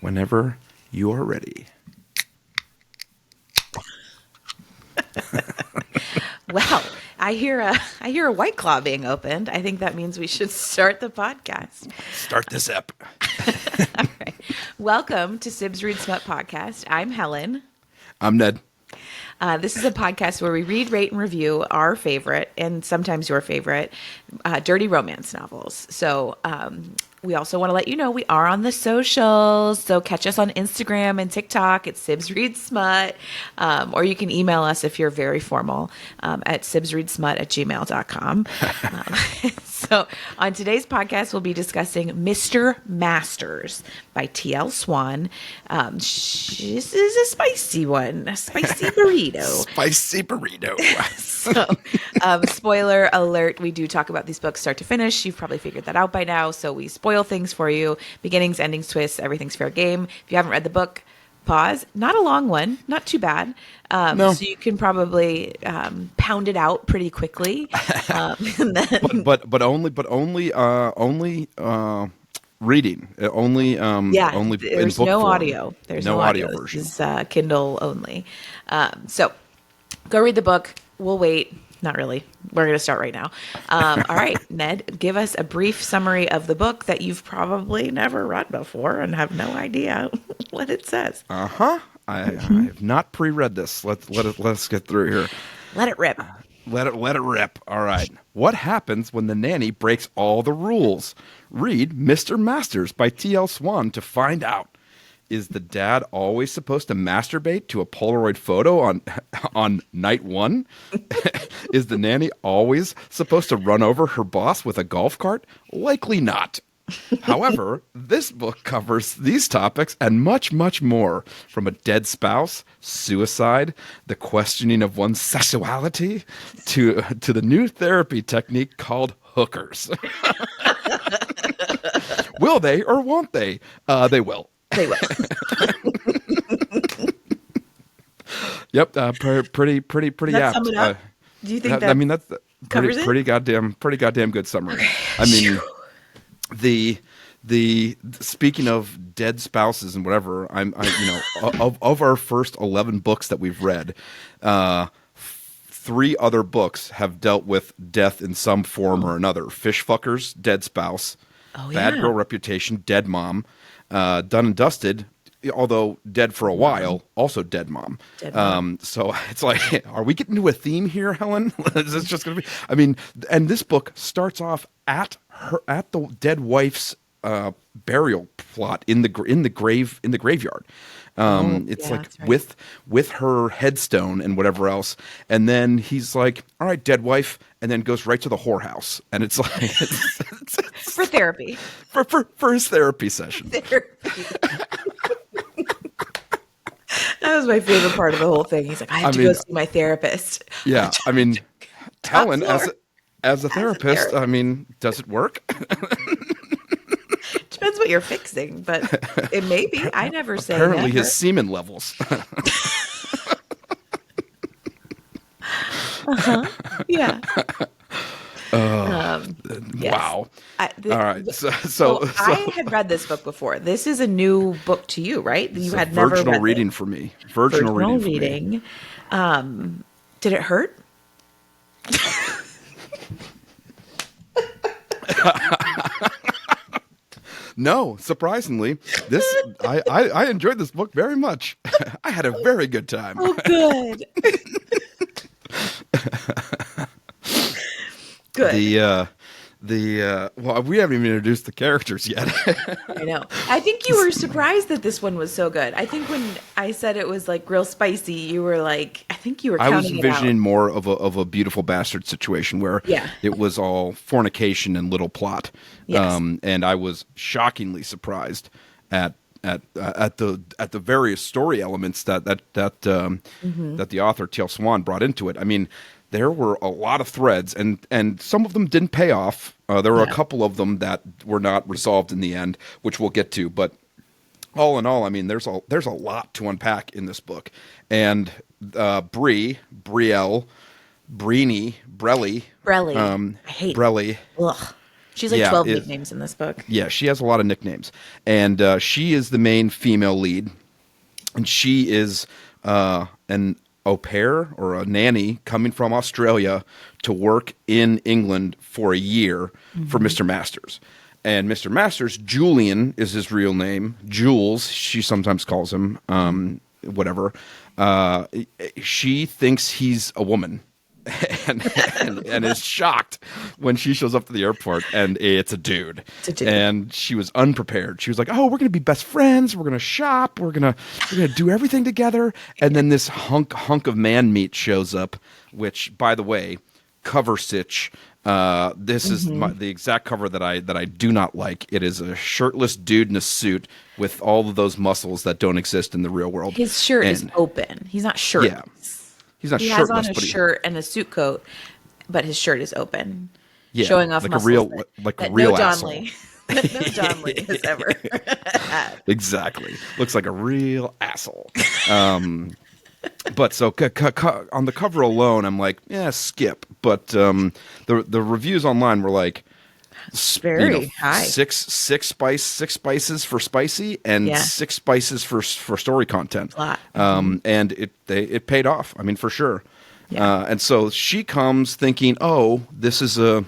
whenever you are ready. Well, I hear a White Claw being opened. I think that means we should start the podcast. Start this up. All right. Welcome to Sibs Read Smut podcast. I'm Helen. I'm Ned. This is a podcast where we read, rate, and review our favorite, and sometimes your favorite, dirty romance novels. So we also want to let you know we are on the socials. So catch us on Instagram and TikTok at Sibs Read Smut. Or you can email us if you're very formal at sibsreadsmut@gmail.com. So on today's podcast, we'll be discussing Mr. Masters by T.L. Swan. This is a spicy one, a spicy burrito. Spicy burrito. So, spoiler alert, we do talk about these books start to finish. You've probably figured that out by now. So we spoil things for you. Beginnings, endings, twists, everything's fair game. If you haven't read the book, pause. Not a long one, not too bad. No. So you can probably pound it out pretty quickly. And then, but only reading. Only only there's in book no form. audio. There's no audio This version. is Kindle only. So go read the book. We'll wait. Not really. We're going to start right now. All right, Ned, give us a brief summary of the book that you've probably never read before and have no idea what it says. I have not pre-read this. Let's get through here. Let it rip. Let it rip. All right. What happens when the nanny breaks all the rules? Read Mr. Masters by T.L. Swan to find out. Is the dad always supposed to masturbate to a Polaroid photo on night one? Is the nanny always supposed to run over her boss with a golf cart? Likely not. However, this book covers these topics and much, much more, from a dead spouse, suicide, the questioning of one's sexuality, to the new therapy technique called hookers. Will they or won't they? They will. They will. Yep, pretty That apt. sum it up? Do you think that? I mean, that's covers it? pretty goddamn good summary. Okay. I mean, the speaking of dead spouses and whatever, of our first 11 books that we've read, 3 other books have dealt with death in some form or another. Fish fuckers, dead spouse. Bad girl reputation, dead mom. Done and dusted, although dead for a while, also dead mom. Dead mom. So it's like, are we getting to a theme here, Helen? Is this just going to be? I mean, and this book starts off at the dead wife's burial plot in the graveyard. It's like right. with her headstone and whatever else, and then he's like, "All right, dead wife," and then goes right to the whorehouse, and it's like For therapy. For his therapy session. Therapy. That was my favorite part of the whole thing. He's like, I have to go see my therapist. Yeah, I mean, Helen, as a therapist, I mean, does it work? Depends what you're fixing, but it may be. I never say Apparently never. his semen levels. Yeah. Yes. Wow. All right. So I had read this book before. This is a new book to you, right? You had never read virginal reading for me. Virginal reading. Did it hurt? No, surprisingly, I enjoyed this book very much. I had a very good time. Oh, good. Good. Well, we haven't even introduced the characters yet. I know. I think you were surprised that this one was so good. I think when I said it was like real spicy, you were like, I think you were counting I was envisioning more of a beautiful bastard situation where it was all fornication and little plot. Yes. And I was shockingly surprised at the various story elements that the author T.L. Swan brought into it. I mean, there were a lot of threads, and some of them didn't pay off. There were a couple of them that were not resolved in the end, which we'll get to. But all in all, I mean, there's a lot to unpack in this book. And Brelly. I hate Brelly. Ugh. She's like Yeah, 12 nicknames in this book. yeah, she has a lot of nicknames, and she is the main female lead, and she is an au pair or a nanny coming from Australia to work in England for a year for Mr. Masters. And Mr. Masters, Julian is his real name. Jules, she sometimes calls him, whatever. She thinks he's a woman. and is shocked when she shows up to the airport and it's a dude. And she was unprepared. She was like, "Oh, we're gonna be best friends. We're gonna shop. We're gonna do everything together." And then this hunk of man meat shows up, which, by the way, cover stitch. This is the exact cover that I do not like. It is a shirtless dude in a suit with all of those muscles that don't exist in the real world. His shirt is open. He's not shirtless. Yeah. He's not he shirtless, has on a shirt and a suit coat, but his shirt is open, yeah, showing off like muscles a real, that a real no John asshole. Lee, that no John Lee has ever had. Exactly, looks like a real asshole. But so on the cover alone, I'm like, yeah, skip. But the reviews online were like, very high. Six spices for spicy and 6 spices for story content. And it paid off. I mean, for sure. Yeah. And so she comes thinking, oh, this is a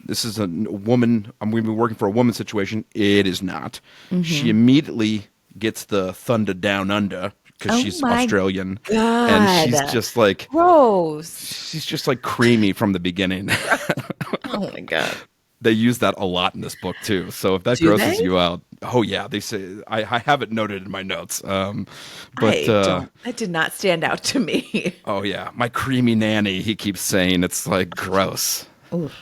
woman. I'm going to be working for a woman situation. It is not. She immediately gets the thunder down under because she's Australian. God. And she's just like gross. She's just like creamy from the beginning. Oh my God. They use that a lot in this book too. So if that grosses you out, oh yeah, they say I have it noted in my notes. But that did not stand out to me. Oh yeah, my creamy nanny. He keeps saying it's like gross, like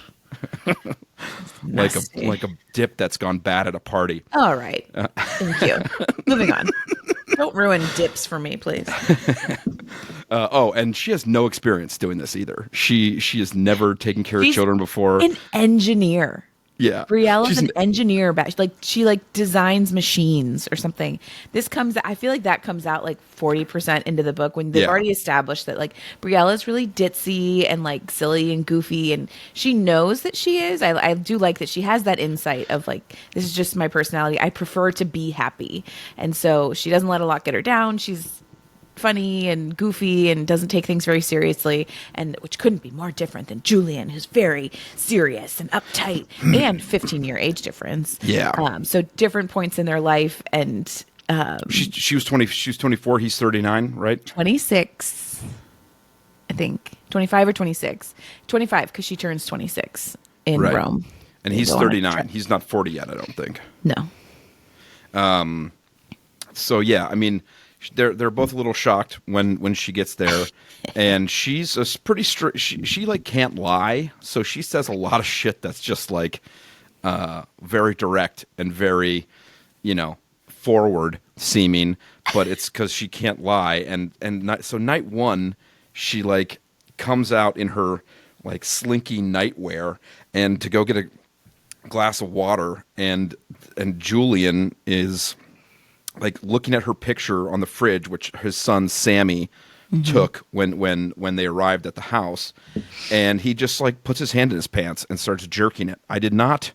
a dip that's gone bad at a party. All right, thank you. Moving on. Don't ruin dips for me, please. And she has no experience doing this either. She has never taken care of children before. An engineer. Yeah. Briella's an engineer. She designs machines or something. I feel like that comes out like 40% into the book when they've already established that like Briella's really ditzy and like silly and goofy, and she knows that she is. I do like that she has that insight of like, this is just my personality. I prefer to be happy. And so she doesn't let a lot get her down. She's funny and goofy and doesn't take things very seriously, and which couldn't be more different than Julian, who's very serious and uptight, and 15-year age difference. Yeah. So different points in their life, and she was 20. She was 24. He's 39, right? 26, I think 25 or 26. 25 because she turns 26 in Rome, and he's 39. He's not 40 yet, I don't think. No. So yeah, I mean, they're both a little shocked when she gets there, and she's a pretty strict. She like can't lie, so she says a lot of shit that's just like very direct and very, forward seeming, but it's because she can't lie. So night one, she like comes out in her like slinky nightwear and to go get a glass of water, and Julian is like looking at her picture on the fridge, which his son Sammy took when they arrived at the house, and he just like puts his hand in his pants and starts jerking it. I did not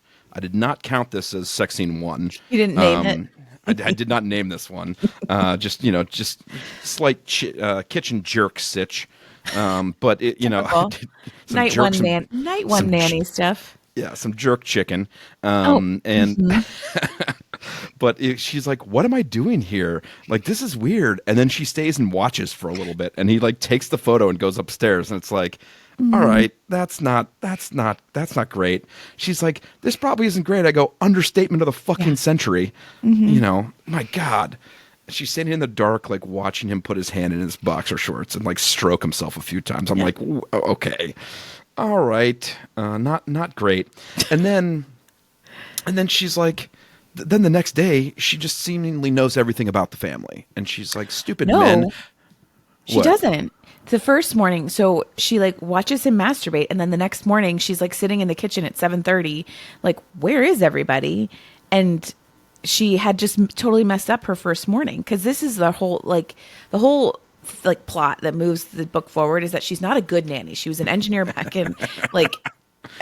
count this as sex scene 1. You didn't name it. I did not name this one. Just slight kitchen jerk sitch. But it, night one nanny stuff. Yeah, some jerk chicken. But she's like, what am I doing here? Like, this is weird. And then she stays and watches for a little bit, and he like takes the photo and goes upstairs, and it's like, all right, that's not great. She's like, this probably isn't great. I go, understatement of the fucking century. My God. She's standing in the dark, like watching him put his hand in his boxer shorts and like stroke himself a few times. I'm like, okay, all right, not great. And then she's like, then the next day, she just seemingly knows everything about the family, and she's like, stupid men. She doesn't. The first morning, so she like watches him masturbate, and then the next morning, she's like sitting in the kitchen at 7:30, like, where is everybody? And she had just totally messed up her first morning, because this is the whole plot that moves the book forward, is that she's not a good nanny. She was an engineer back in like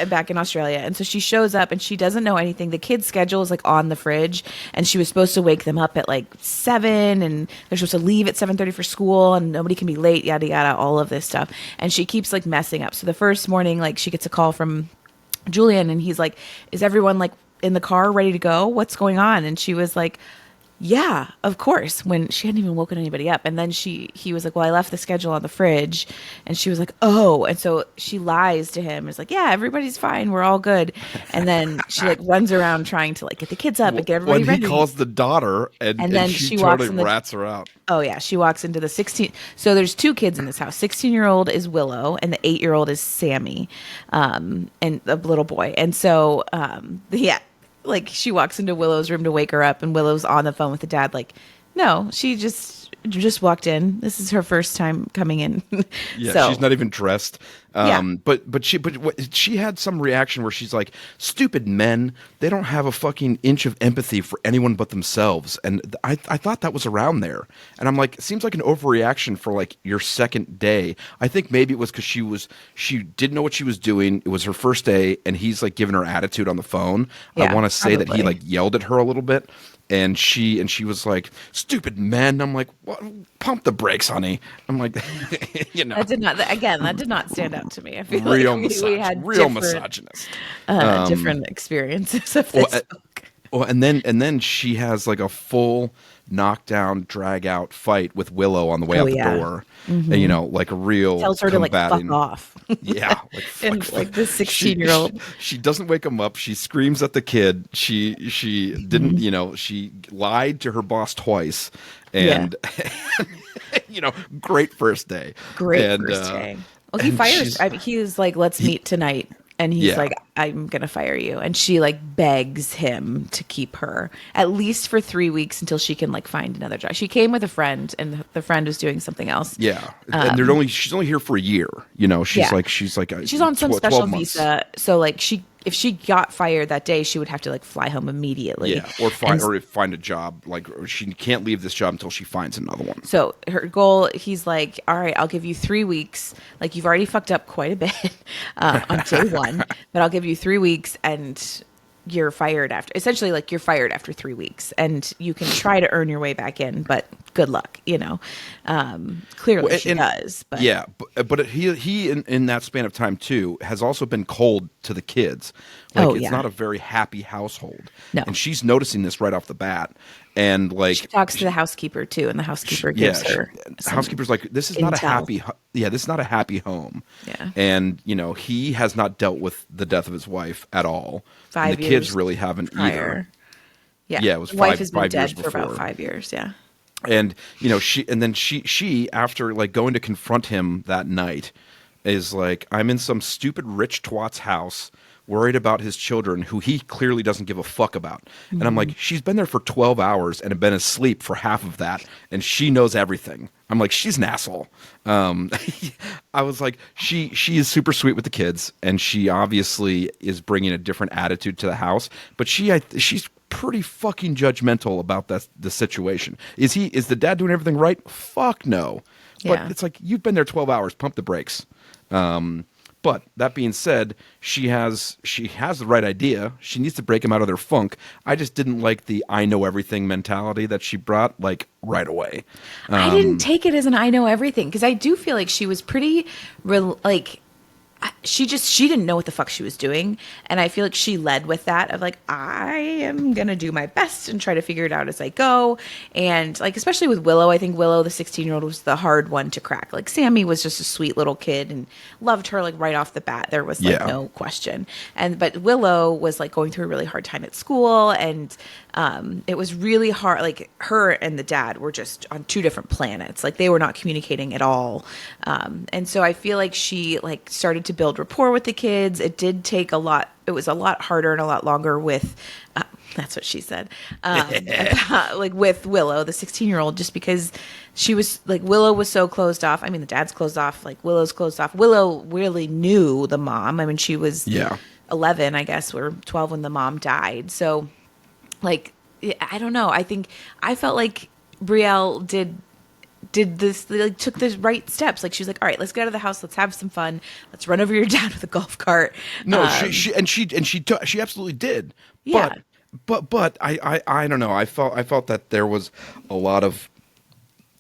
back in Australia. And so she shows up and she doesn't know anything. The kids' schedule is like on the fridge, and she was supposed to wake them up at like 7, and they're supposed to leave at 7:30 for school, and nobody can be late, yada yada, all of this stuff. And she keeps like messing up. So the first morning, like she gets a call from Julian, and he's like, "Is everyone like in the car ready to go? What's going on?" And she was like, "Yeah, of course," when she hadn't even woken anybody up. And then he was like, "Well, I left the schedule on the fridge." And she was like, "Oh." And so she lies to him. It's like, "Yeah, everybody's fine. We're all good." And then she like runs around trying to like get the kids up and get everybody When ready. he calls the daughter and then she she walks totally in the- rats her out. Oh yeah, she walks into the 16. So there's 2 kids in this house. 16-year-old is Willow, and the 8-year-old is Sammy, and a little boy. And so yeah, like she walks into Willow's room to wake her up, and Willow's on the phone with the dad. Like, no, she just walked in. This is her first time coming in. Yeah, So she's not even dressed. Yeah. But she had some reaction where she's like, "Stupid men, they don't have a fucking inch of empathy for anyone but themselves." And I thought that was around there. And I'm like, it seems like an overreaction for like your second day. I think maybe it was because she didn't know what she was doing. It was her first day, and he's like giving her attitude on the phone. Yeah, I want to say that he probably. like yelled at her a little bit. And she was like, "Stupid men." I'm like, "What? Pump the brakes, honey." I'm like, you know, that did not stand out to me. I feel real like we had real different, misogynist. different experiences of this book. Well, and then she has like a full knockdown, drag out fight with Willow on the way out the door. And, you know, like a real Tells her to like combating. fuck off. Yeah, like, And like the 16-year-old. She doesn't wake him up. She screams at the kid. She didn't, you know, she lied to her boss twice. And you know, great first day. Great first day. Well, he fires. I mean, he was like, "Let's meet tonight," and he's like, "I'm gonna fire you." And she like begs him to keep her at least for 3 weeks until she can like find another job. She came with a friend, and the friend was doing something else. Yeah, and she's only here for a year. You know, she's like she's on some special visa, so like if she got fired that day, she would have to like fly home immediately. Yeah, or find a job. Like she can't leave this job until she finds another one. So her goal, he's like, "All right, I'll give you 3 weeks. Like you've already fucked up quite a bit on day 1, but I'll give you 3 weeks, and you're fired after. Essentially, like you're fired after 3 weeks, and you can try to earn your way back in, but good luck." You know, clearly she does. But yeah, but he in that span of time too has also been cold to the kids. Like it's not a very happy household. No. And she's noticing this right off the bat. And like she talks to the housekeeper too, and the housekeeper gives her. The housekeeper's like, "This is not a happy. This is not a happy home." Yeah. And you know he has not dealt with the death of his wife at all. 5 and the years kids really haven't prior. either. Yeah. Yeah, it was the wife 5 has been dead years for about before. 5 years. Yeah. And you know she after like going to confront him that night is like, "I'm in some stupid rich twat's house, worried about his children who he clearly doesn't give a fuck about." And I'm like, she's been there for 12 hours and had been asleep for half of that, and she knows everything. I'm like, she's an asshole. I was like, she is super sweet with the kids, and she obviously is bringing a different attitude to the house, but she's pretty fucking judgmental about the situation. Is the dad doing everything right? Fuck no. But it's like, you've been there 12 hours, pump the brakes. But that being said, she has the right idea. She needs to break him out of their funk. I just didn't like the "I know everything" mentality that she brought like right away. I didn't take it as an "I know everything" because I do feel like she was pretty she didn't know what the fuck she was doing, and I feel like she led with that of like, I am gonna do my best and try to figure it out as I go. And like, especially with Willow, I think Willow, the 16-year-old, was the hard one to crack. Like Sammy was just a sweet little kid and loved her like right off the bat. There was like no question. But Willow was like going through a really hard time at school, and it was really hard. Like her and the dad were just on 2 different planets. Like they were not communicating at all. And so I feel like she like started to build rapport with the kids. It did take a lot. It was a lot harder and a lot longer with, that's what she said, like with Willow, the 16-year-old, just because she was like, Willow was so closed off. I mean, the dad's closed off, like Willow's closed off. Willow really knew the mom. I mean, she was 11, I guess, or 12 when the mom died. So like, I don't know. I think I felt like Brielle did did this, they, like, took the right steps. Like, she was like, all right, let's get out of the house. Let's have some fun. Let's run over your dad with a golf cart. No, she absolutely did. Yeah. But I don't know. I felt that there was a lot of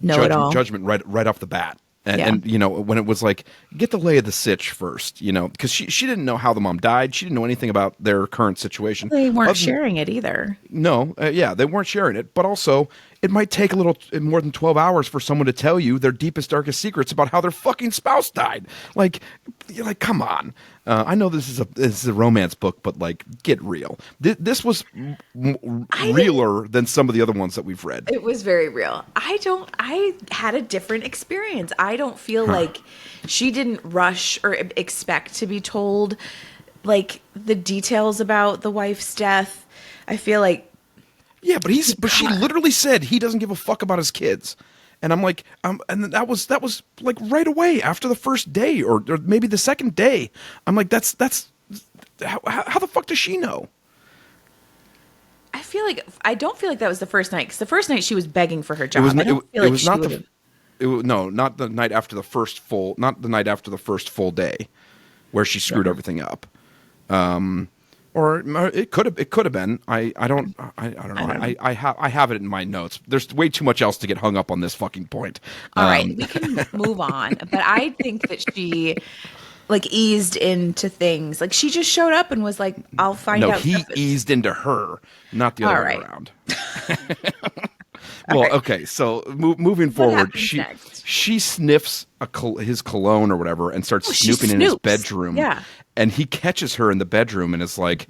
judgment right off the bat. And you know, when it was like, get the lay of the sitch first, you know, because she didn't know how the mom died. She didn't know anything about their current situation. They weren't sharing it either. No, they weren't sharing it. But also, it might take a little more than 12 hours for someone to tell you their deepest, darkest secrets about how their fucking spouse died. Like, you're like, come on. I know this is a romance book, but like, get real. This was realer than some of the other ones that we've read. It was very real. I had a different experience. I don't feel like she didn't rush or expect to be told like the details about the wife's death. I feel like, yeah, but she literally said he doesn't give a fuck about his kids. And I'm like, and that was like right away after the first day or maybe the second day. I'm like, that's how the fuck does she know? I don't feel like that was the first night, because the first night she was begging for her job. Not the night after the first full day, where she screwed everything up. Or it could have been. I don't know. I have it in my notes. There's way too much else to get hung up on this fucking point. All right, we can move on. But I think that she like eased into things. Like, she just showed up and was like, "I'll find out." No, he eased into her, not the other way around. Well, okay. So moving forward, she sniffs his cologne or whatever and starts snooping in his bedroom. Yeah. And he catches her in the bedroom and is like,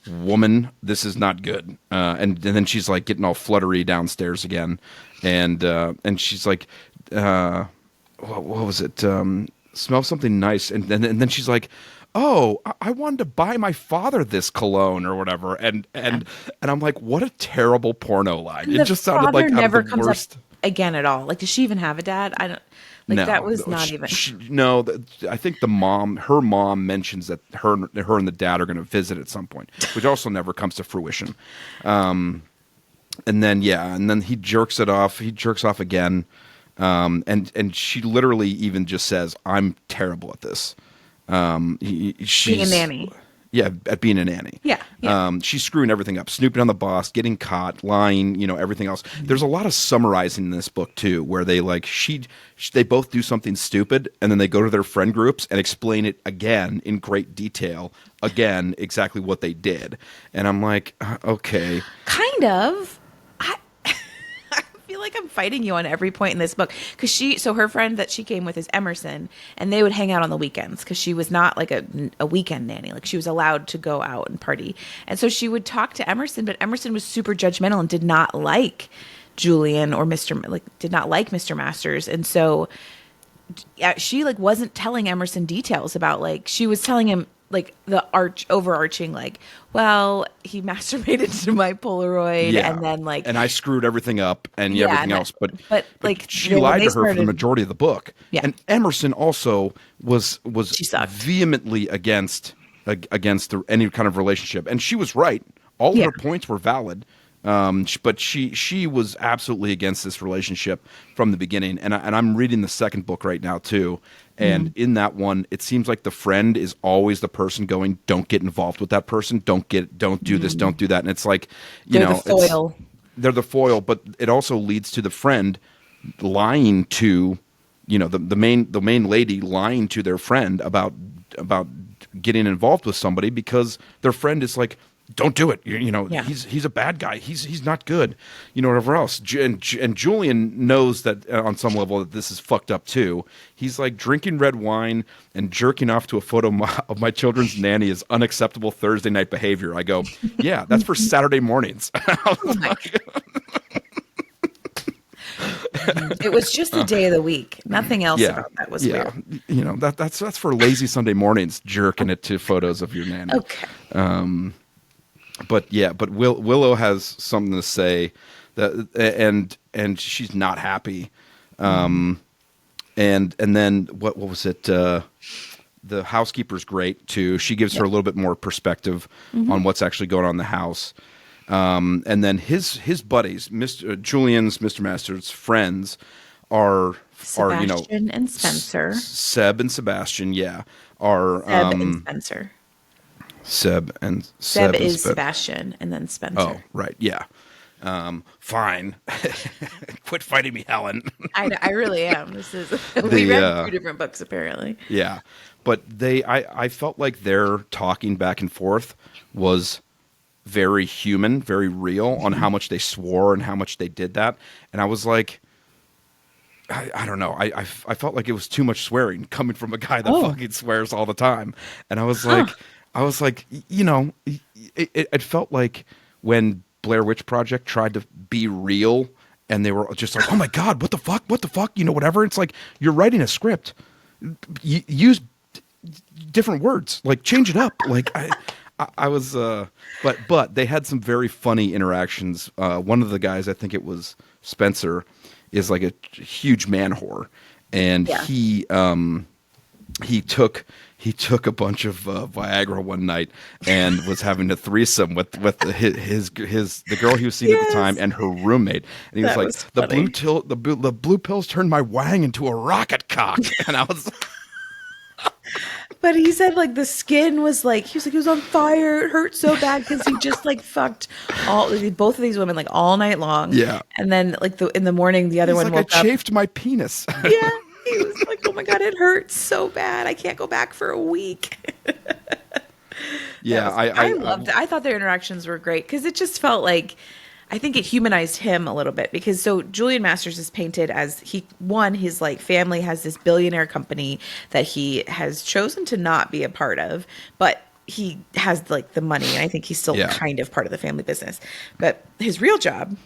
woman, this is not good. And then she's like getting all fluttery downstairs again. And she's like, what was it? Smell something nice. And then she's like, oh, I wanted to buy my father this cologne or whatever. And I'm like, what a terrible porno line. It just sounded like never out of the comes worst. Up again at all. Like, does she even have a dad? I don't. Like, no, that was not even. I think her mom mentions that her and the dad are going to visit at some point, which also never comes to fruition. And then he jerks it off. He jerks off again. And she literally even just says, "I'm terrible at this." She's being a nanny. Yeah, at being a nanny. Yeah. She's screwing everything up, snooping on the boss, getting caught, lying, everything else. There's a lot of summarizing in this book too, where they they both do something stupid, and then they go to their friend groups and explain it again in great detail, again exactly what they did. And I'm like, okay, kind of. I feel like I'm fighting you on every point in this book, because her friend that she came with is Emerson, and they would hang out on the weekends, because she was not like a weekend nanny. Like, she was allowed to go out and party, and so she would talk to Emerson, but Emerson was super judgmental and did not like Julian or did not like Mr. Masters, and so she like wasn't telling Emerson details about, like, she was telling him like the overarching, like, well, he masturbated to my Polaroid, and then like, and I screwed everything up and everything else, but like she lied to her for the majority of the book. Yeah. And Emerson also was vehemently against any kind of relationship, and she was right. All of her points were valid. But she was absolutely against this relationship from the beginning, and I'm reading the second book right now too. And in that one, it seems like the friend is always the person going, "Don't get involved with that person. Don't do this. Don't do that." And it's like, they're the foil. They're the foil, but it also leads to the friend lying to, the main lady lying to their friend about getting involved with somebody, because their friend is like, "Don't do it. He's a bad guy. He's not good. Whatever else." And Julian knows that on some level that this is fucked up too. He's like, "Drinking red wine and jerking off to a photo of my children's nanny is unacceptable Thursday night behavior." I go, "Yeah, that's for Saturday mornings." It was just a day of the week. Nothing else about that was weird. That's for lazy Sunday mornings, jerking it to photos of your nanny. Okay. But Willow has something to say that, and she's not happy. And then what was it? The housekeeper's great too. She gives her a little bit more perspective on what's actually going on in the house. And then his buddies, Julian's, Mr. Masters' friends, are Sebastian and Spencer. Seb and Sebastian, yeah, are Seb and Spencer. Seb Seb and is Spencer. Sebastian, and then Oh, Spencer. right, yeah. Fine. Quit fighting me, Helen. I really am. This is we the read two different books apparently. Yeah, but I felt like their talking back and forth was very human, very real on how much they swore and how much they did that. And I was like, I don't know. I felt like it was too much swearing coming from a guy that Oh, fucking swears all the time. And huh. I was like, you know, it felt like when Blair Witch Project tried to be real and they were just like, oh my God, what the fuck, whatever. It's like, you're writing a script. Use different words, like change it up. Like I was, but they had some very funny interactions. One of the guys, I think it was Spencer, is like a huge man whore, and Yeah. he took a bunch of Viagra one night and was having a threesome with his the girl he was seeing at the time Yes. and her roommate, and he was That like, was the funny. the blue pills turned my wang into a rocket cock, and I was. But he said like the skin was like he was like it was on fire. It hurt so bad because he just like fucked both of these women like all night long. Yeah. And then like in the morning the other He's one like, woke I up. chafed my penis. Yeah. He was like, oh my God, it hurts so bad. I can't go back for a week. Yeah, I loved it. I thought their interactions were great because it just felt like I think it humanized him a little bit because so Julian Masters is painted as his like family has this billionaire company that he has chosen to not be a part of, but he has like the money and I think he's still Yeah. kind of part of the family business. But his real job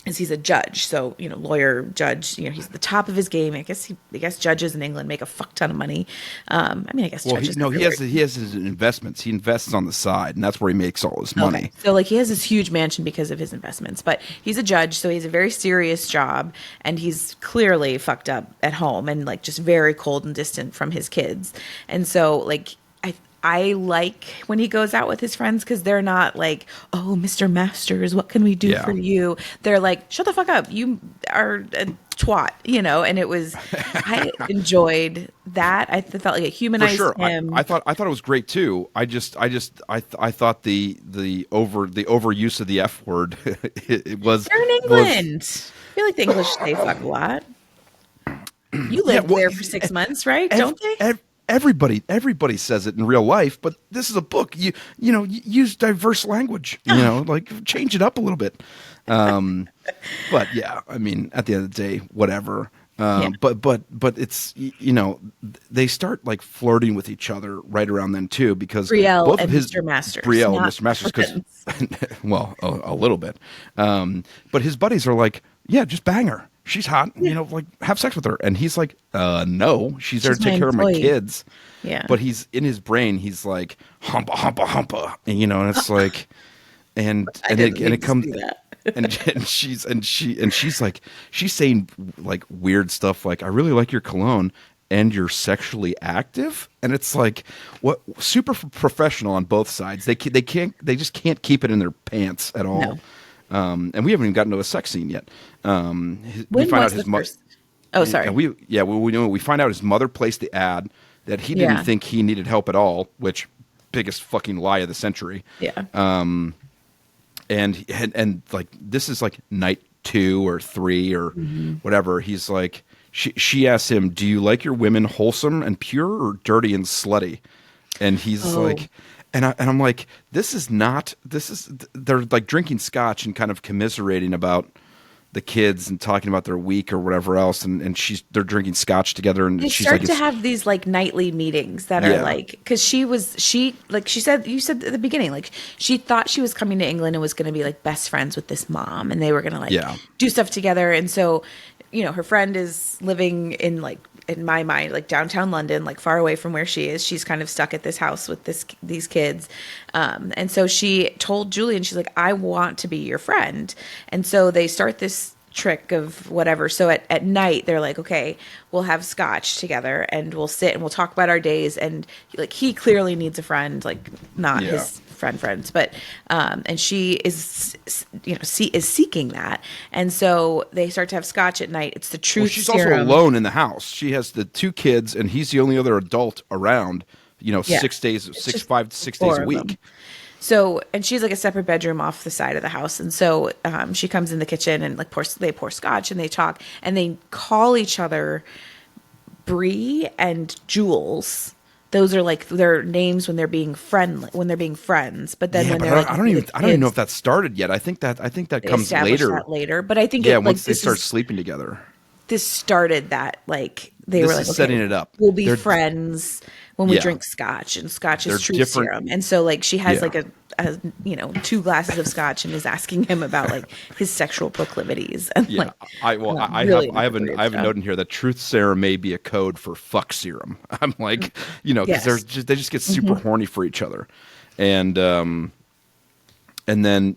is he's a judge. So, lawyer, judge, he's at the top of his game. I guess judges in England make a fuck ton of money. I guess Well, judges. he has his investments. He invests on the side, and that's where he makes all his money. Okay. So like he has this huge mansion because of his investments, but he's a judge, so he has a very serious job and he's clearly fucked up at home and like just very cold and distant from his kids. And so like I like when he goes out with his friends because they're not like, oh, Mr. Masters, what can we do Yeah. for you? They're like, shut the fuck up. You are a twat, and I enjoyed that. I felt like it For humanized sure, him. I thought it was great too. I thought the overuse of the F word it was You're in was England. I feel like the English say fuck a lot. You yeah. lived Well, there for 6 months, right? Don't they? everybody says it in real life, but this is a book. Use diverse language. Like change it up a little bit. But yeah, I mean, at the end of the day, whatever. Yeah. But it's they start like flirting with each other right around then too because Brielle both and of his Mr. Masters, Brielle and not Mr. Masters because friends. well a little bit, but his buddies are like, yeah, just bang her. She's hot. Like have sex with her. And he's like, no, she's there to She's take my care of my employee. kids. Yeah. But he's in his brain. He's like humpa humpa humpa, and it's like, and didn't it need to comes. see that. and she's like she's saying like weird stuff like I really like your cologne and you're sexually active, and it's like what super professional on both sides. They just can't keep it in their pants at all. No. And we haven't even gotten to a sex scene yet. We When find was out his the mother. first? Oh, sorry. And we find out his mother placed the ad that he didn't Yeah. think he needed help at all, which biggest fucking lie of the century. Yeah. And like this is like night 2 or 3 or whatever. He's like she asks him, "Do you like your women wholesome and pure or dirty and slutty?" And he's like, and I'm like, they're like drinking scotch and kind of commiserating about the kids and talking about their week or whatever else, and they're drinking scotch together, and They she's start like, to have these like nightly meetings that Yeah. are like because you said at the beginning like she thought she was coming to England and was going to be like best friends with this mom and they were going to like Yeah. do stuff together, and so her friend is living in like in my mind like downtown London, like far away from where she is. She's kind of stuck at this house with these kids, and so she told Julian, she's like, I want to be your friend. And so they start this trick of whatever. So at night they're like, okay, we'll have scotch together and we'll sit and we'll talk about our days, and like he clearly needs a friend, like not Yeah. his friends, but and she is is seeking that, and so they start to have scotch at night. It's the Well, truth she's also serum. alone in the house. She has the 2 kids, and he's the only other adult around. Yeah. 6 days, It's six, just 5 to 6 days four a of them. week. So, and she's like a separate bedroom off the side of the house. And so she comes in the kitchen and like they pour scotch and they talk and they call each other Bree and Jules. Those are like their names when they're being friends. But then Yeah, when but they're like I don't even know if kids, that started yet. I think that they comes establish later. that later. But I think Yeah, it like once they start sleeping together. this started that like they This were like, is setting okay, it up. we'll be They're friends when we yeah, drink scotch, and scotch they're is truth different. serum. And so like she has Yeah. like a 2 glasses of scotch and is asking him about like his sexual proclivities and Yeah, like I really have inappropriate a stuff. note in here that truth serum may be a code for fuck serum. I'm like, because Yes. they just get super horny for each other, and then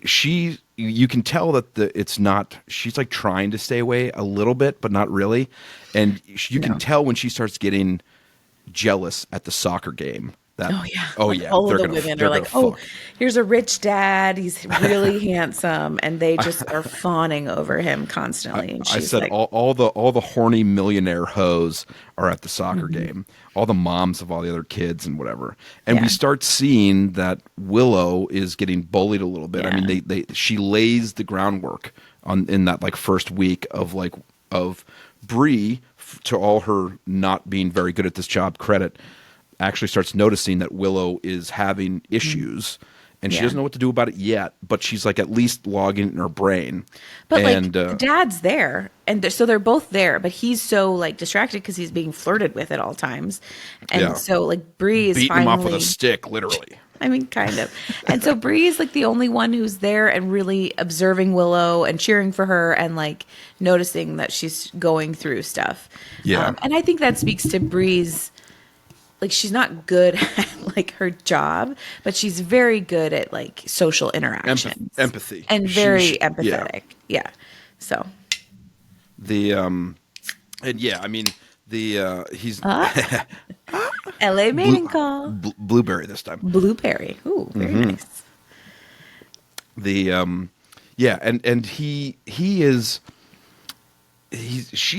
she you can tell that it's not, she's like trying to stay away a little bit but not really, and you can No. tell when she starts getting jealous at the soccer game that Oh yeah. Like all of the women are like, oh, fuck. here's a rich dad. He's really handsome. And they just are fawning over him constantly. And I she's said like, all the horny millionaire hoes are at the soccer Mm-hmm. game. All the moms of all the other kids and whatever. And we Yeah. start seeing that Willow is getting bullied a little bit. I Yeah. mean, she lays the groundwork in that like first week of Bree, to all her not being very good at this job credit, actually starts noticing that Willow is having issues. And she Yeah. doesn't know what to do about it yet, but she's like at least logging it in her brain. But And like the dad's there, and so they're both there, but he's so like distracted because he's being flirted with at all times, and Yeah. so like Bree is beating him off with finally, a stick, literally. I mean, kind of, and so Bree is like the only one who's there and really observing Willow and cheering for her and like noticing that she's going through stuff. Yeah. And I think that speaks to Bree's, like she's not good at like her job, but she's very good at like social interactions, Empathy, and very Yeah. empathetic. Yeah. So The and yeah, I mean he's LA mating call. blueberry this time. Blueberry. Ooh, very nice. The yeah, and she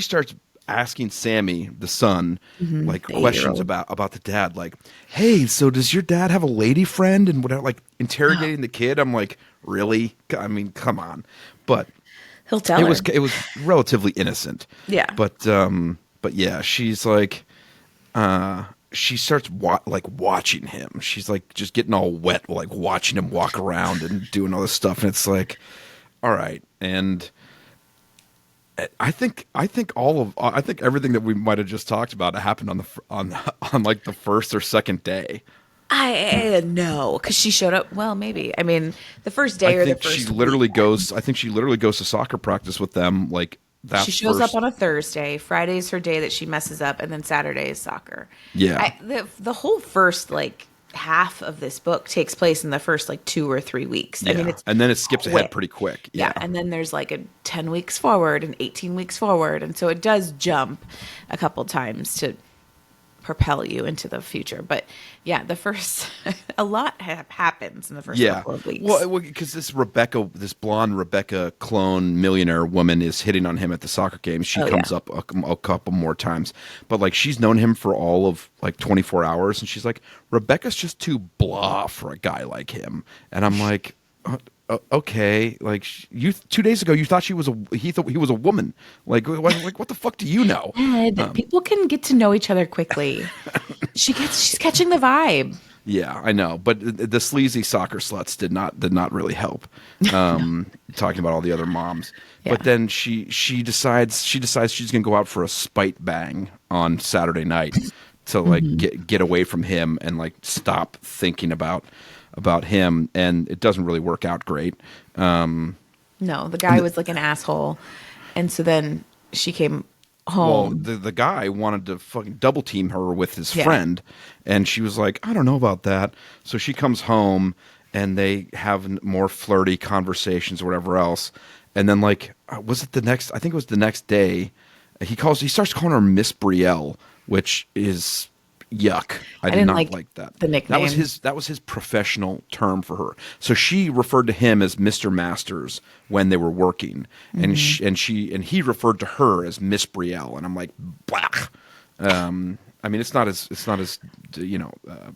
starts asking Sammy, the son, like The questions 8-year-old. about the dad, like, hey, so does your dad have a lady friend and whatever, like interrogating the kid. I'm like, really? I mean, come on. But He'll tell her. it was relatively innocent. Yeah. But yeah, she's like, she starts watching him. She's like just getting all wet, like watching him walk around and doing all this stuff. And it's like, all right. And I think everything that we might have just talked about happened on like the first or second day. I know because she showed up. Well, maybe. I mean, the first day I or the think first. she literally weekend. goes. I think she literally goes to soccer practice with them. Like that. She shows first, up on a Thursday. Friday is her day that she messes up, and then Saturday is soccer. Yeah. The whole first like half of this book takes place in the first like 2 or 3 weeks. Yeah. I mean, it's and then it skips ahead quick. pretty quick. Yeah, and then there's like a 10 weeks forward and 18 weeks forward, and so it does jump a couple times to propel you into the future. But yeah, the first a lot happens in the first couple of weeks. Well, because this blonde Rebecca clone millionaire woman is hitting on him at the soccer game. She comes up a couple more times, but like she's known him for all of like 24 hours, and she's like, Rebecca's just too blah for a guy like him. And I'm like, okay, like you 2 days ago you thought he thought he was a woman. Like what the fuck do you know? Ed, people can get to know each other quickly. She's catching the vibe. Yeah, I know, but the sleazy soccer sluts did not really help. Talking about all the other moms, but then she decides she's gonna go out for a spite bang on Saturday night to like get away from him and like stop thinking about him, and it doesn't really work out great. No, the guy was like an asshole, and so then she came Well, home. the guy wanted to fucking double team her with his friend, and she was like, I don't know about that. So she comes home, and they have more flirty conversations or whatever else. And then like, was it the next? I think it was the next day. He starts calling her Miss Brielle, which is yuck. I did didn't not like like that. the nickname. That was his professional term for her. So she referred to him as Mr. Masters when they were working, and he referred to her as Miss Brielle, and I'm like, blah. I mean, it's not as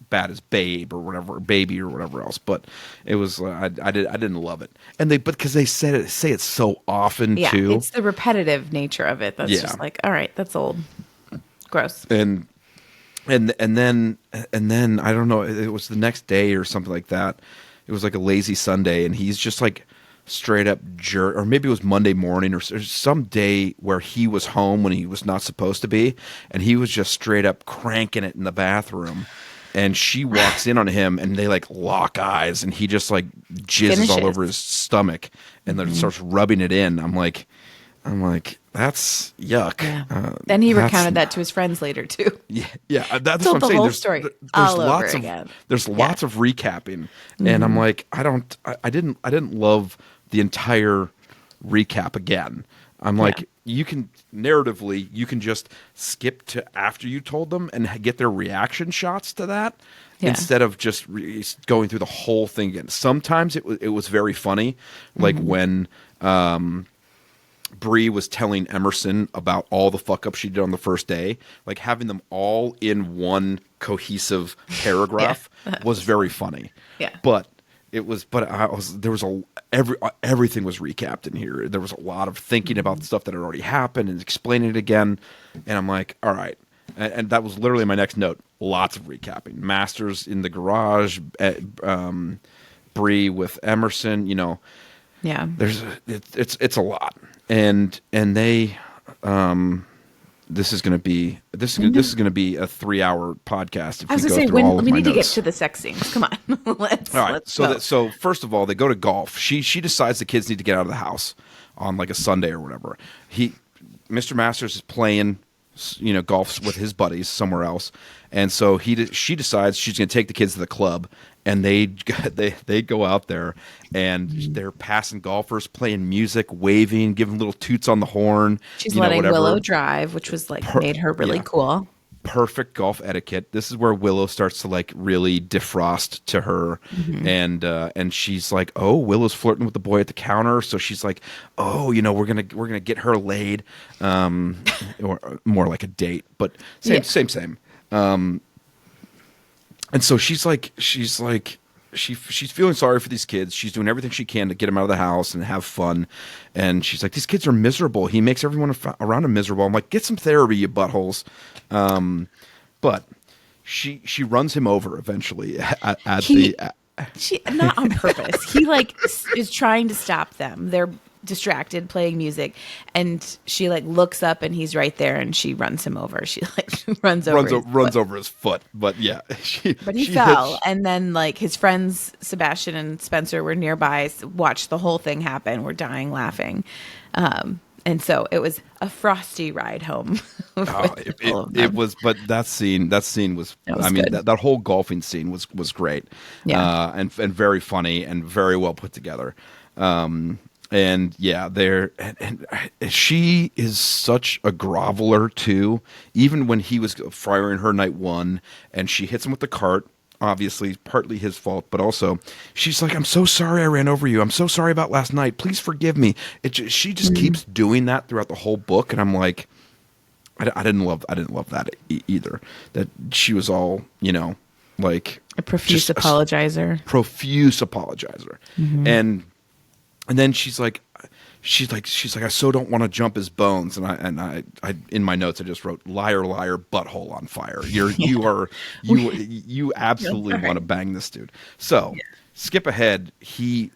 bad as Babe or whatever, Baby or whatever else, but it was I didn't love it, and because they say it so often Yeah, too. it's the repetitive nature of it that's just like, all right, that's old, gross. And then I don't know, it was the next day or something like that. It was like a lazy Sunday, and he's just like straight up jerk, or maybe it was Monday morning or some day where he was home when he was not supposed to be, and he was just straight up cranking it in the bathroom. And she walks in on him, and they like lock eyes, and he just like jizzes all over his stomach, and then starts rubbing it in. I'm like, that's yuck. Yeah. Then he recounted that to his friends later too. Yeah, that's Told what I'm saying. whole There's story there's all over lots again. of there's lots of recapping, and I'm like, I didn't love the entire recap again. I'm like, you can narratively, you can just skip to after you told them and get their reaction shots to that. Yeah. Instead of just going through the whole thing again. Sometimes it was very funny, like when Bree was telling Emerson about all the fuck up she did on the first day, like having them all in one cohesive paragraph was very funny. Yeah. But everything was recapped in here. There was a lot of thinking about the stuff that had already happened and explaining it again. And I'm like, all right. And that was literally my next note. Lots of recapping. Masters in the garage, Bree with Emerson, Yeah. It's a lot. And they this is going to be a 3-hour podcast if I was we going go to through say, all of we my need to get notes. to the sex scenes. Come on. let's All right. let's go. So first of all, they go to golf. She decides the kids need to get out of the house on like a Sunday or whatever. Mr. Masters is playing, golf with his buddies somewhere else, and so she decides she's going to take the kids to the club, and they go out there, and they're passing golfers, playing music, waving, giving little toots on the horn. She's letting whatever. Willow drive, which was like made her really cool. Perfect golf etiquette. This is where Willow starts to like really defrost to her, and she's like, "Oh, Willow's flirting with the boy at the counter." So she's like, "Oh, we're gonna get her laid," or more like a date, but same. And so she's feeling sorry for these kids. She's doing everything she can to get them out of the house and have fun. And she's like, these kids are miserable. He makes everyone around him miserable. I'm like, get some therapy, you buttholes. But she runs him over eventually She not on purpose. He like is trying to stop them. They're distracted playing music, and she like looks up, and he's right there, and she runs him over. She like runs over his foot. But yeah, but he fell, and then like his friends Sebastian and Spencer were nearby, watched the whole thing happen. We're dying laughing. And so it was a frosty ride home. It was, but that scene was that whole golfing scene was great. Yeah. And very funny and very well put together. And yeah, and she is such a groveler too. Even when he was firing her night one, and she hits him with the cart. Obviously, partly his fault, but also she's like, "I'm so sorry I ran over you. I'm so sorry about last night. Please forgive me." She just keeps doing that throughout the whole book, and I'm like, I didn't love that either. That she was all like a profuse apologizer, and then she's like, I so don't want to jump his bones, and I in my notes I just wrote liar, butthole on fire. You absolutely want to bang this dude. So skip ahead. He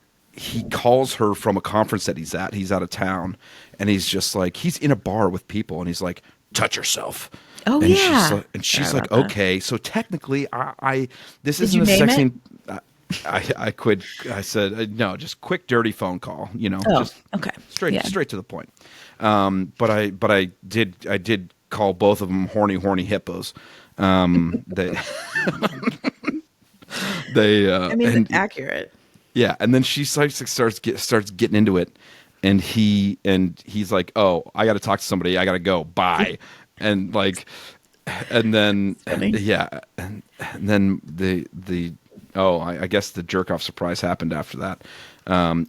calls her from a conference that he's at. He's out of town, and he's just like, he's in a bar with people, and he's like, touch yourself. Oh, and yeah. She's like, okay. So technically, this Did isn't you a name sex it? scene. I said, no, just quick, dirty phone call, just okay. Straight to the point. But I did call both of them horny hippos. They, accurate. Yeah. And then she starts getting into it, and he's like, oh, I got to talk to somebody. I got to go. Bye. And like, And then funny. yeah, and then I guess the jerk off surprise happened after that.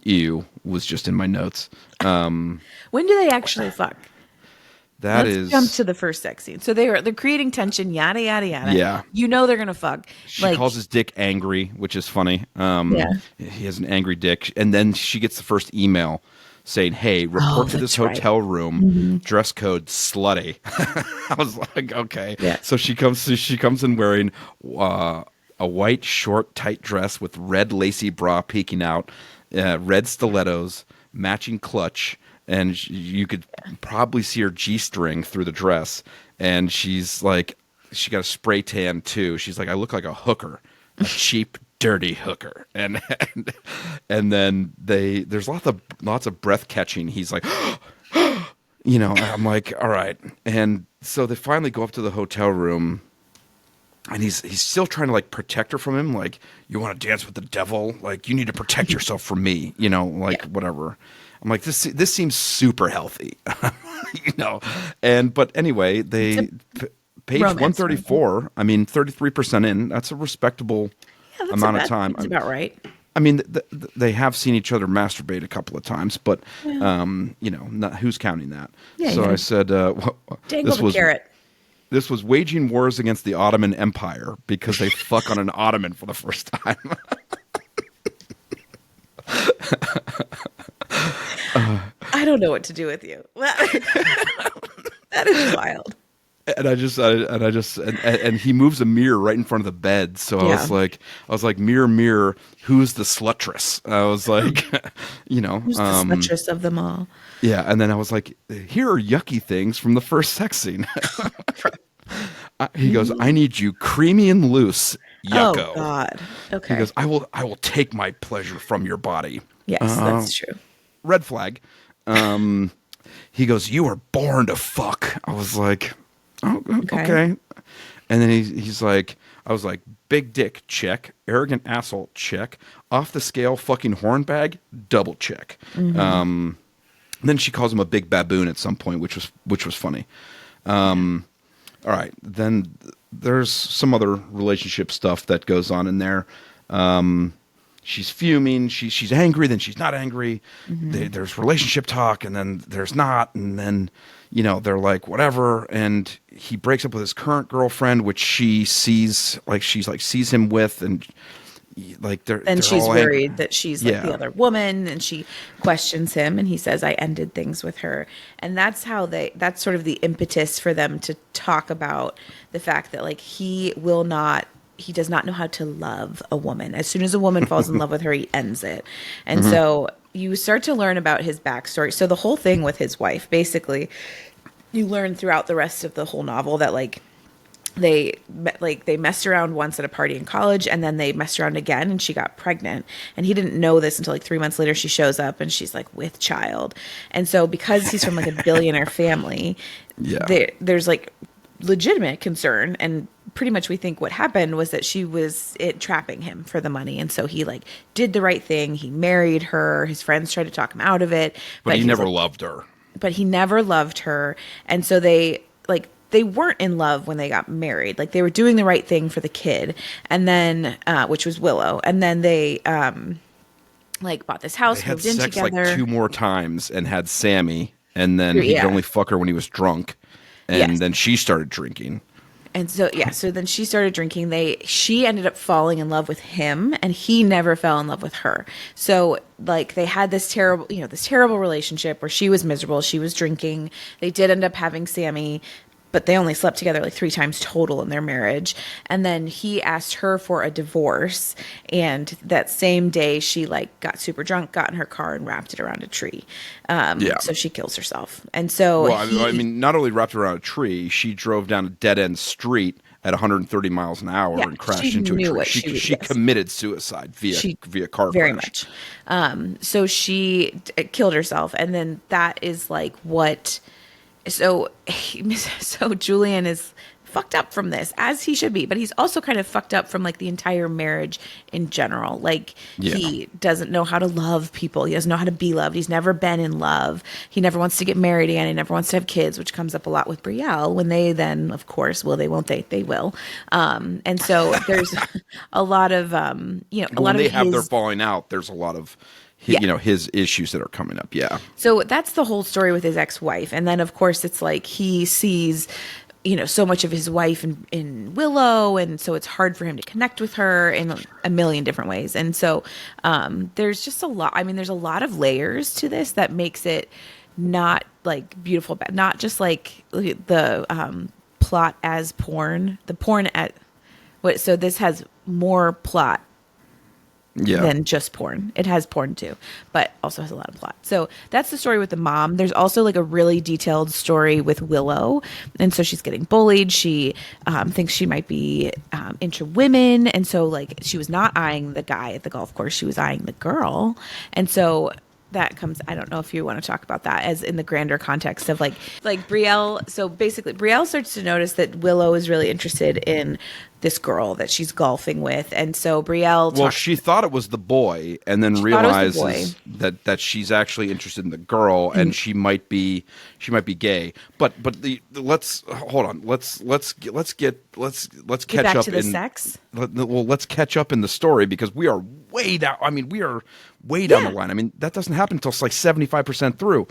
Ew was just in my notes. When do they actually fuck? That Let's jump is to the first sex scene. So they're creating tension, yada yada yada. yeah. You know they're gonna fuck. She Like, calls his dick angry, which is funny. yeah. He has an angry dick, and then she gets the first email saying, "Hey, Oh, report to this that's right. hotel room. Dress code slutty." I was like, "Okay." Yeah. So she comes in wearing a white, short, tight dress with red lacy bra peeking out, red stilettos, matching clutch, and you could probably see her G-string through the dress. And she's like, she got a spray tan too. She's like, I look like a hooker, a cheap, dirty hooker. And then there's lots of breath catching. He's like, I'm like, all right. And so they finally go up to the hotel room. And he's still trying to like protect her from him. Like, you want to dance with the devil? Like, you need to protect yourself from me. Whatever. I'm like, this seems super healthy, But anyway, page romance 134. I mean, 33% in. That's a respectable Yeah, amount of time. That's about right. I mean, they have seen each other masturbate a couple of times, but who's counting that? Yeah, So yeah. I said, Dangle the carrot. this was waging wars against the Ottoman Empire because they fuck on an ottoman for the first time. I don't know what to do with you. That is wild. And he moves a mirror right in front of the bed. So Yeah. I was like, mirror, mirror, who's the sluttress? I was like, Who's the sluttress of them all? yeah. And then I was like, here are yucky things from the first sex scene. He goes, I need you creamy and loose, yucko. Oh God. Okay. He goes, I will take my pleasure from your body. Yes, that's true. Red flag. He goes, you were born to fuck. I was like, oh, okay. And then he's like, I was like, big dick, check. Arrogant asshole, check. Off the scale, fucking hornbag, double check. Then she calls him a big baboon at some point, which was funny. All right. Then there's some other relationship stuff that goes on in there. She's fuming. She's angry. Then she's not angry. There's relationship talk, and then there's not. And then, they're like, whatever. And he breaks up with his current girlfriend, which she sees him with, and they're she's all worried that she's like Yeah. the other woman, and she questions him, and he says, I ended things with her. And that's sort of the impetus for them to talk about the fact that like he does not know how to love a woman. As soon as a woman falls in love with her, he ends it. And so you start to learn about his backstory. So the whole thing with his wife, basically, you learn throughout the rest of the whole novel that like they messed around once at a party in college, and then they messed around again, and she got pregnant. And he didn't know this until like 3 months later. She shows up, and she's like with child. And so because he's from like a billionaire family, there's like legitimate concern, and pretty much we think what happened was that she was trapping him for the money. And so he like did the right thing. He married her. His friends tried to talk him out of it, but he he's never like, loved her. But he never loved her. And so they weren't in love when they got married. Like they were doing the right thing for the kid. And then, which was Willow. And then they, bought this house, They had moved in sex together. like 2 more times and had Sammy, and then he Yeah. could only fuck her when he was drunk, and Yes. then she started drinking. And so, so then she started drinking. She ended up falling in love with him, and he never fell in love with her. So like they had this terrible relationship where she was miserable. She was drinking. They did end up having Sammy, but they only slept together like 3 times total in their marriage. And then he asked her for a divorce. And that same day she like got super drunk, got in her car and wrapped it around a tree. So she kills herself. And so I mean, not only wrapped around a tree, she drove down a dead end street at 130 miles an hour and crashed she into a knew tree. what She committed suicide via car very crash. much. So she killed herself, and then that is like what. So Julian is fucked up from this, as he should be, but he's also kind of fucked up from like the entire marriage in general. Like he doesn't know how to love people. He doesn't know how to be loved. He's never been in love. He never wants to get married again. He never wants to have kids, which comes up a lot with Brielle when they then, of course, will they, won't they? They will. And so there's a lot of, you know, a lot when of they have his, their falling out, there's a lot of you know, his issues that are coming up. Yeah. So that's the whole story with his ex-wife. And then of course it's like he sees, you know, so much of his wife in Willow, and so it's hard for him to connect with her in a million different ways. And so there's just a lot. I mean, there's a lot of layers to this that makes it not like beautiful, not just like the plot as porn, the porn at what. So this has more plot than just porn. It has porn too, but also has a lot of plot. So that's the story with the mom. There's also like a really detailed story with Willow. And so she's getting bullied. She thinks she might be into women. And so like she was not eyeing the guy at the golf course. She was eyeing the girl. And so that comes, I don't know if you want to talk about that as in the grander context of like Brielle. So basically Brielle starts to notice that Willow is really interested in this girl that she's golfing with. And so Brielle she thought it was the boy, and then realizes that she's actually interested in the girl, and she might be gay. But let's hold on. Let's catch back up to the in sex. Let's catch up in the story, because we are way down. I mean, we are way down the line. I mean, that doesn't happen until it's like 75% through.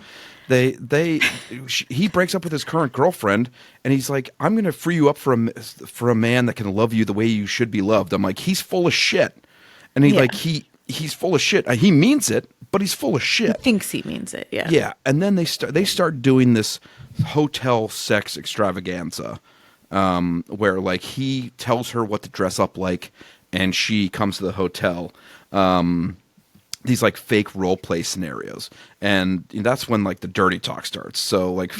He breaks up with his current girlfriend, and he's like, "I'm going to free you up for a man that can love you the way you should be loved." I'm like, he's full of shit, and he's full of shit. He means it, but he's full of shit. He thinks he means it. Yeah. Yeah, and then they start doing this hotel sex extravaganza, where like he tells her what to dress up like, and she comes to the hotel. These like fake role play scenarios, and that's when like the dirty talk starts. So like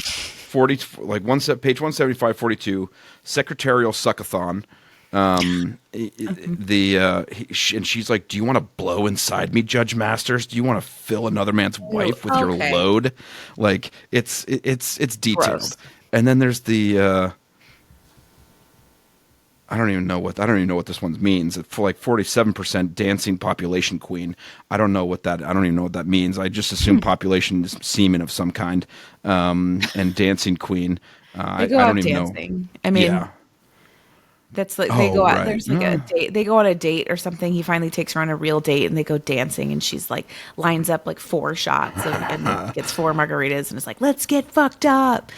page 175, 42, secretarial suckathon. And she's like, "Do you want to blow inside me, Judge Masters? Do you want to fill another man's wife with your load?" Like it's detailed. Gross. And then there's the I don't even know what this one means. For like 47% dancing population queen. I don't even know what that means. I just assume population is semen of some kind. And dancing queen. They go out dancing. I mean, that's like they go out. Right. There's like a date. They go on a date or something. He finally takes her on a real date, and they go dancing. And she's like lines up like 4 shots and gets 4 margaritas, and is like, "Let's get fucked up."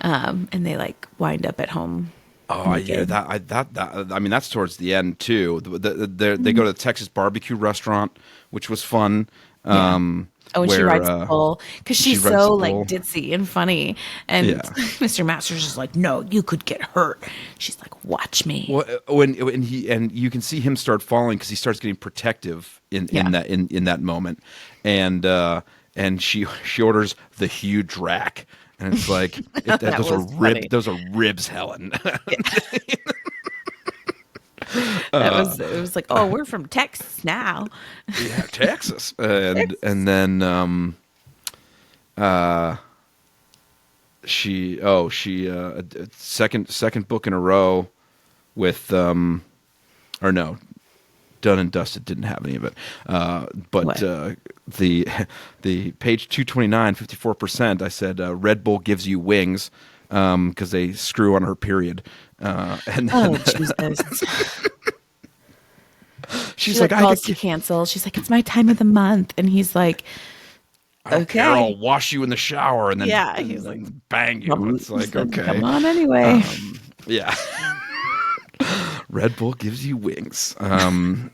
And they like wind up at home. Oh yeah, I mean that's towards the end too. They go to the Texas barbecue restaurant, which was fun. And she rides the bull because she's so like ditzy and funny. And Mr. Masters is like, "No, you could get hurt." She's like, "Watch me." Well, when you can see him start falling because he starts getting protective in that moment, and she orders the huge rack. And it's like, those are ribs, Helen. It was like, "Oh, we're from Texas now." Yeah, Texas. And then she second book in a row with or no, Done and Dusted didn't have any of it. But the page 229, 54%, I said Red Bull gives you wings because they screw on her period. And then, Jesus. She's like calls to cancel. She's like, "It's my time of the month," and he's like, "Okay, I'll wash you in the shower," and then he's like, bang you. It's like, okay, come on anyway. Yeah. Red Bull gives you wings. And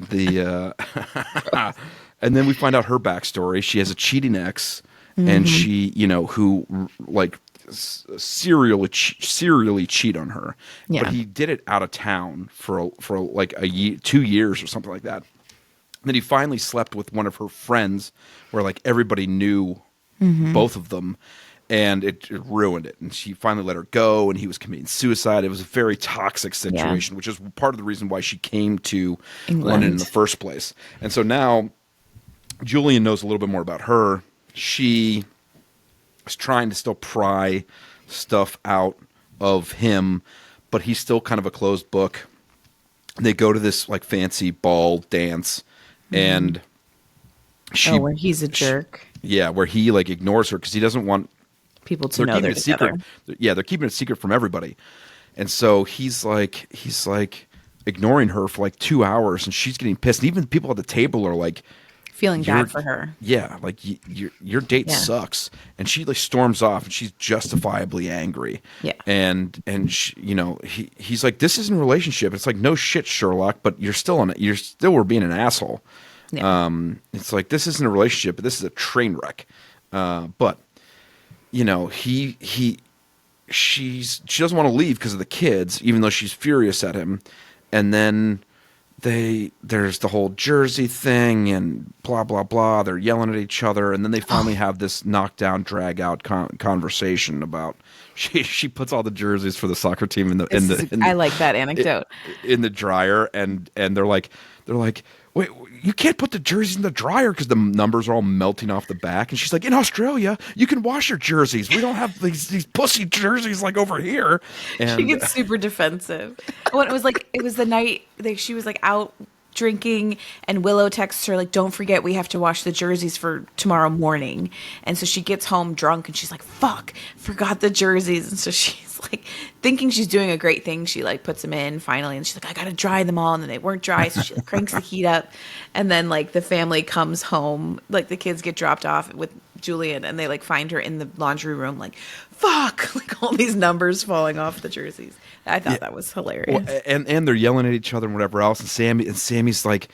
then we find out her backstory. She has a cheating ex, and she, who like serially cheat on her. Yeah. But he did it out of town for like a year, 2 years or something like that. And then he finally slept with one of her friends, where like everybody knew both of them. And it ruined it. And she finally let her go, and he was committing suicide. It was a very toxic situation, which is part of the reason why she came to London in the first place. And so now Julian knows a little bit more about her. She is trying to still pry stuff out of him, but he's still kind of a closed book. They go to this like fancy ball dance, and where he's a jerk. where he like ignores her because he doesn't want People to know they're together. Secret. Yeah, they're keeping it secret from everybody, and so he's like ignoring her for like 2 hours, and she's getting pissed. And even people at the table are like feeling bad for her. Yeah, like your date sucks, and she like storms off, and she's justifiably angry. Yeah, and she, he's like, this isn't a relationship. It's like, no shit, Sherlock, but you're still were being an asshole. Yeah. It's like, this isn't a relationship, but this is a train wreck. But she doesn't want to leave because of the kids, even though she's furious at him, and then. There's the whole Jersey thing and blah blah blah. They're yelling at each other, and then they finally have this knockdown, drag out conversation about she puts all the jerseys for the soccer team in the I like that anecdote in the dryer, and they're like wait, you can't put the jerseys in the dryer because the numbers are all melting off the back. And she's like, in Australia, you can wash your jerseys. We don't have these pussy jerseys like over here. And she gets super defensive. When it was the night she was like out drinking, and Willow texts her like, don't forget we have to wash the jerseys for tomorrow morning. And so she gets home drunk, and she's like, fuck, forgot the jerseys. And so she's like thinking she's doing a great thing, she like puts them in finally, and she's like, I gotta dry them all, and then they weren't dry, so she like cranks the heat up, and then like the family comes home, like the kids get dropped off with Julian, and they like find her in the laundry room like, fuck, like all these numbers falling off the jerseys. I thought that was hilarious. Well, and they're yelling at each other and whatever else, and Sammy's like,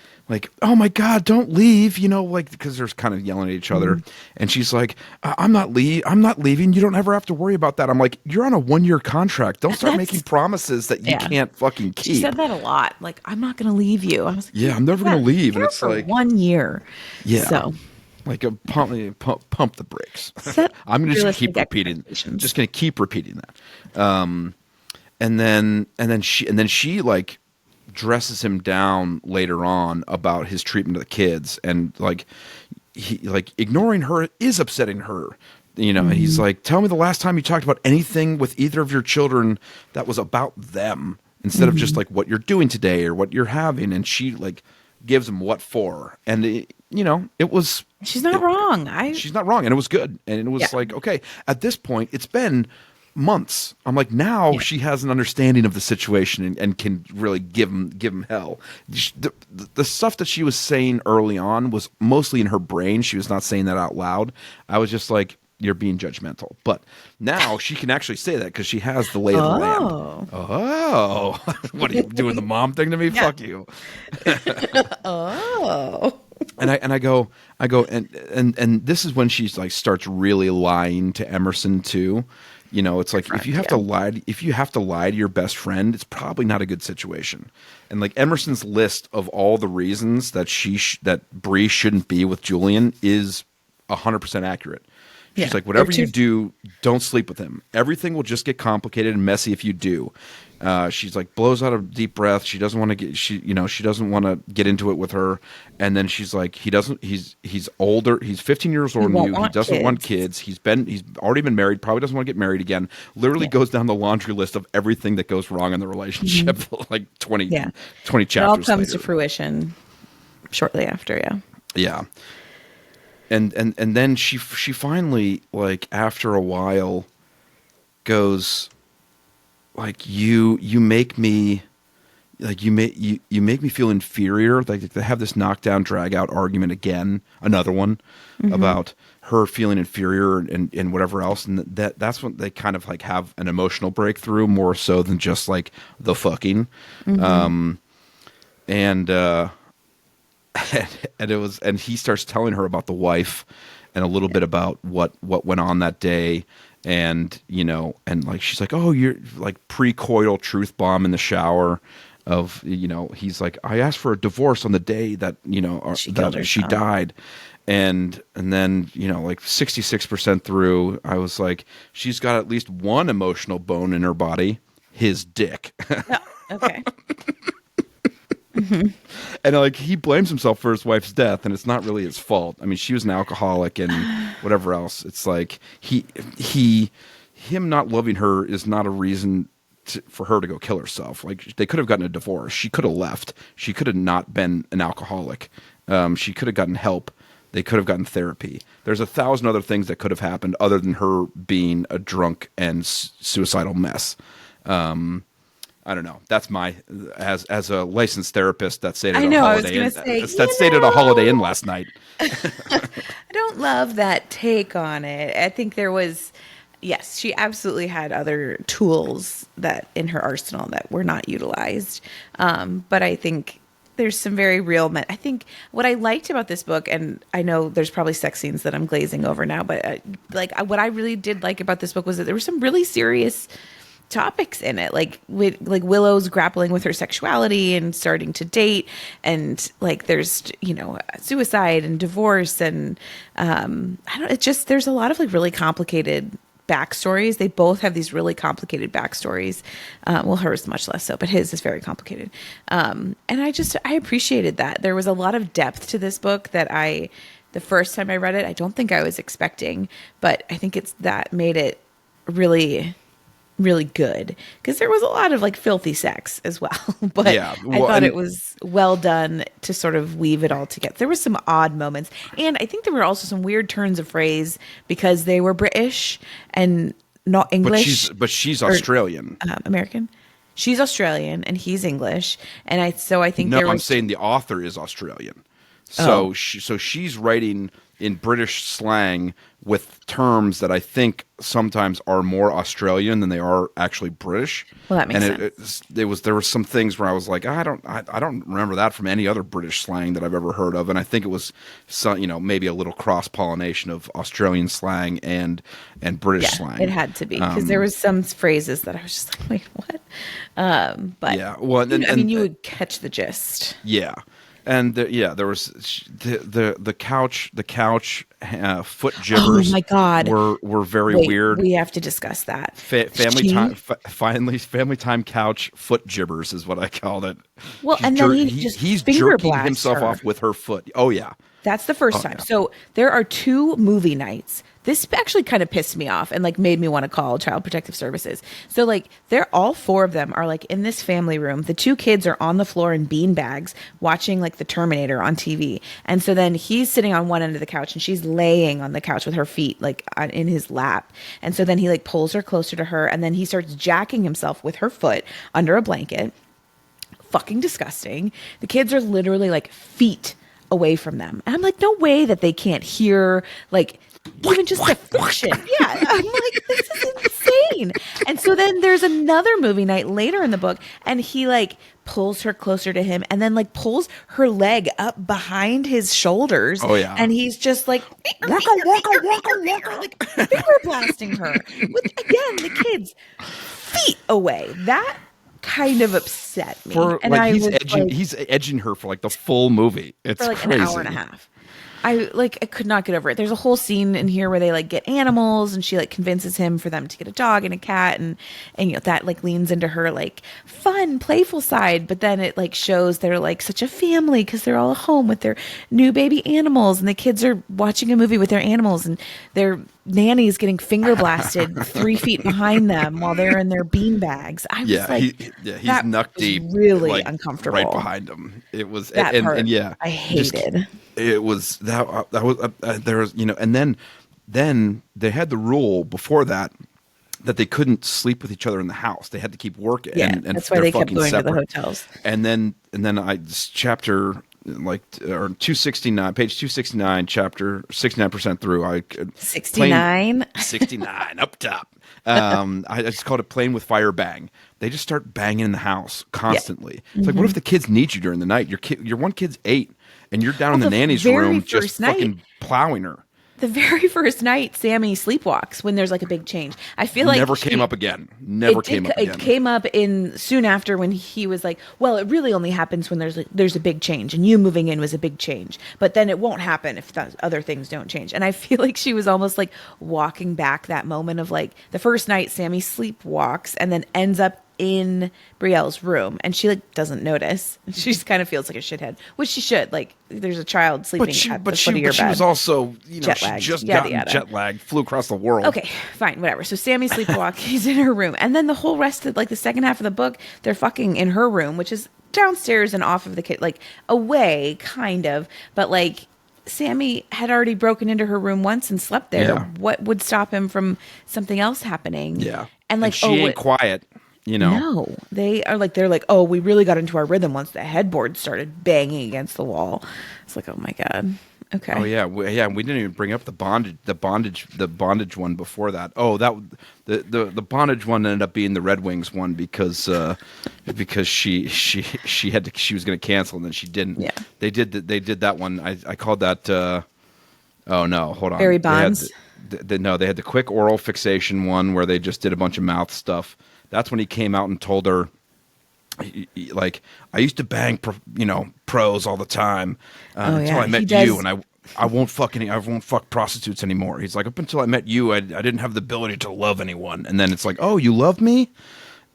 oh my God, don't leave, like, because they're kind of yelling at each other, and she's like, I'm not leaving. You don't ever have to worry about that. I'm like, you're on a 1-year contract. Don't start making promises that you can't fucking keep. She said that a lot. Like, I'm not going to leave you. I was like, yeah, I'm never going to leave. And it's for like 1 year. Yeah. So. Like pump the brakes. I'm just gonna keep repeating. Just gonna keep repeating that. And then she like dresses him down later on about his treatment of the kids, and like he like ignoring her is upsetting her. And he's like, tell me the last time you talked about anything with either of your children that was about them, instead of just like what you're doing today or what you're having. And she like gives him what for, and it was. She's not wrong. She's not wrong, and it was good. And it was like, okay, at this point, it's been months. I'm like, now she has an understanding of the situation and can really give him hell. The stuff that she was saying early on was mostly in her brain. She was not saying that out loud. I was just like, you're being judgmental. But now she can actually say that because she has the lay of the land. Oh, what are you doing, the mom thing to me? Fuck you. Oh. And I go, and this is when she's like starts really lying to Emerson too. It's like, if you have to lie to your best friend, it's probably not a good situation. And like Emerson's list of all the reasons that that Bree shouldn't be with Julian is 100% accurate. She's like, whatever you do, don't sleep with him. Everything will just get complicated and messy if you do. She's like, blows out a deep breath. She doesn't want to get, she doesn't want to get into it with her. And then she's like, he's older. He's 15 years older than you. He doesn't want kids. He's already been married. Probably doesn't want to get married again. Literally goes down the laundry list of everything that goes wrong in the relationship. Like 20 chapters. It all comes to fruition shortly after. Yeah. Yeah. And then she finally, like, after a while goes like, you make me like, you make me feel inferior. Like they have this knockdown drag out argument again, another one about her feeling inferior and whatever else. And that's when they kind of like have an emotional breakthrough, more so than just like the fucking, and he starts telling her about the wife and a little bit about what went on that day. And, and like, she's like, oh, you're like pre-coital truth bomb in the shower of, he's like, I asked for a divorce on the day that, she died. And then, like 66% through, I was like, she's got at least one emotional bone in her body, his dick. Oh, okay. And like he blames himself for his wife's death, and it's not really his fault. I mean, she was an alcoholic and whatever else. It's like him not loving her is not a reason for her to go kill herself. Like, they could have gotten a divorce. She could have left. She could have not been an alcoholic. She could have gotten help. They could have gotten therapy. There's 1,000 other things that could have happened other than her being a drunk and suicidal mess. I don't know. That's my as a licensed therapist that stayed at I a know. I was Holiday going Inn. to say That stayed at a Holiday Inn last night. I don't love that take on it. I think there was, yes, she absolutely had other tools that in her arsenal that were not utilized. But I think there's some very real men. I think what I liked about this book, and I know there's probably sex scenes that I'm glazing over now, but what I really did like about this book was that there were some really serious topics in it, like Willow's grappling with her sexuality and starting to date, and like there's suicide and divorce, and there's a lot of like really complicated backstories. They both have these really complicated backstories. Well, hers much less so, but his is very complicated. And I appreciated that there was a lot of depth to this book that the first time I read it, I don't think I was expecting, but I think that made it really really good, because there was a lot of like filthy sex as well. But yeah, I thought it was well done to sort of weave it all together. There were some odd moments, and I think there were also some weird turns of phrase because they were British and not English. But she's Australian, American. She's Australian and he's English, and I think no, I'm saying the author is Australian. So she's writing in British slang with terms that I think sometimes are more Australian than they are actually British. Well, that makes sense. There were some things where I was like, I don't remember that from any other British slang that I've ever heard of, and I think it was maybe a little cross pollination of Australian slang and British slang. It had to be, because there was some phrases that I was just like, wait, what? But yeah, well, you would catch the gist. Yeah. And there was the couch foot gibbers. Oh my God, were very weird. We have to discuss that. Family time couch foot gibbers is what I called it. Well, and then he's jerking himself off with her foot. Oh yeah, that's the first time. Yeah. So there are 2 movie nights. This actually kind of pissed me off and like made me want to call Child Protective Services. So like all 4 of them are like in this family room. The 2 kids are on the floor in bean bags watching like the Terminator on TV. And so then he's sitting on one end of the couch and she's laying on the couch with her feet like in his lap. And so then he like pulls her closer to her, and then he starts jacking himself with her foot under a blanket. Fucking disgusting. The kids are literally like feet away from them. And I'm like, no way that they can't hear like even just the friction. Yeah. I'm like, this is insane. And so then there's another movie night later in the book, and he like pulls her closer to him and then like pulls her leg up behind his shoulders. Oh yeah. And he's just like like finger blasting her with, again, the kids feet away. That kind of upset me. And he's edging her for like the full movie. It's for like crazy. An hour and a half. I could not get over it. There's a whole scene in here where they like get animals, and she like convinces him for them to get a dog and a cat, and that like leans into her like fun, playful side. But then it like shows they're like such a family because they're all home with their new baby animals, and the kids are watching a movie with their animals, and their nanny is getting finger blasted 3 feet behind them while they're in their bean bags. I was he's neck deep, really like, uncomfortable right behind him. It was that part. And yeah, I hated. It was that was there was and then they had the rule before that they couldn't sleep with each other in the house. They had to keep working. Yeah, and that's why they kept going separate. to the hotels. And then this chapter like or 269, page 269, chapter 69% through. 69 up top. I just called it Playing with Fire Bang. They just start banging in the house constantly. Yeah. It's like, what if the kids need you during the night? Your one kid's 8. And you're down in the nanny's room just fucking plowing her. The very first night, Sammy sleepwalks when there's like a big change. I feel like never came up again. It came up in soon after when he was like, well, it really only happens when there's a big change, and you moving in was a big change. But then it won't happen if the other things don't change. And I feel like she was almost like walking back that moment of like the first night Sammy sleepwalks and then ends up in Brielle's room, and she like doesn't notice. She just kind of feels like a shithead, which she should. Like, there's a child sleeping at the foot of your bed. She was also, jet she lagged, just yada, gotten yada. jet lagged, flew across the world. Okay, fine, whatever. So Sammy sleepwalks in her room, and then the whole rest of like the second half of the book, they're fucking in her room, which is downstairs and off of the kid, like away, kind of, but like. Sammy had already broken into her room once and slept there. Yeah. What would stop him from something else happening? Yeah. And like, she ain't quiet, No, they're like, oh, we really got into our rhythm once the headboard started banging against the wall. It's like, oh my God. Okay. Oh yeah, we didn't even bring up the bondage one before that. Oh, the bondage one ended up being the Red Wings one because she was going to cancel and then she didn't. Yeah. They did that one. I called that. Oh no, hold on. Barry Bonds. They had the quick oral fixation one where they just did a bunch of mouth stuff. That's when he came out and told her. Like, I used to bang pros all the time until I met you, and I won't fuck prostitutes anymore. He's like, up until I met you, I didn't have the ability to love anyone. And then it's like, oh, you love me,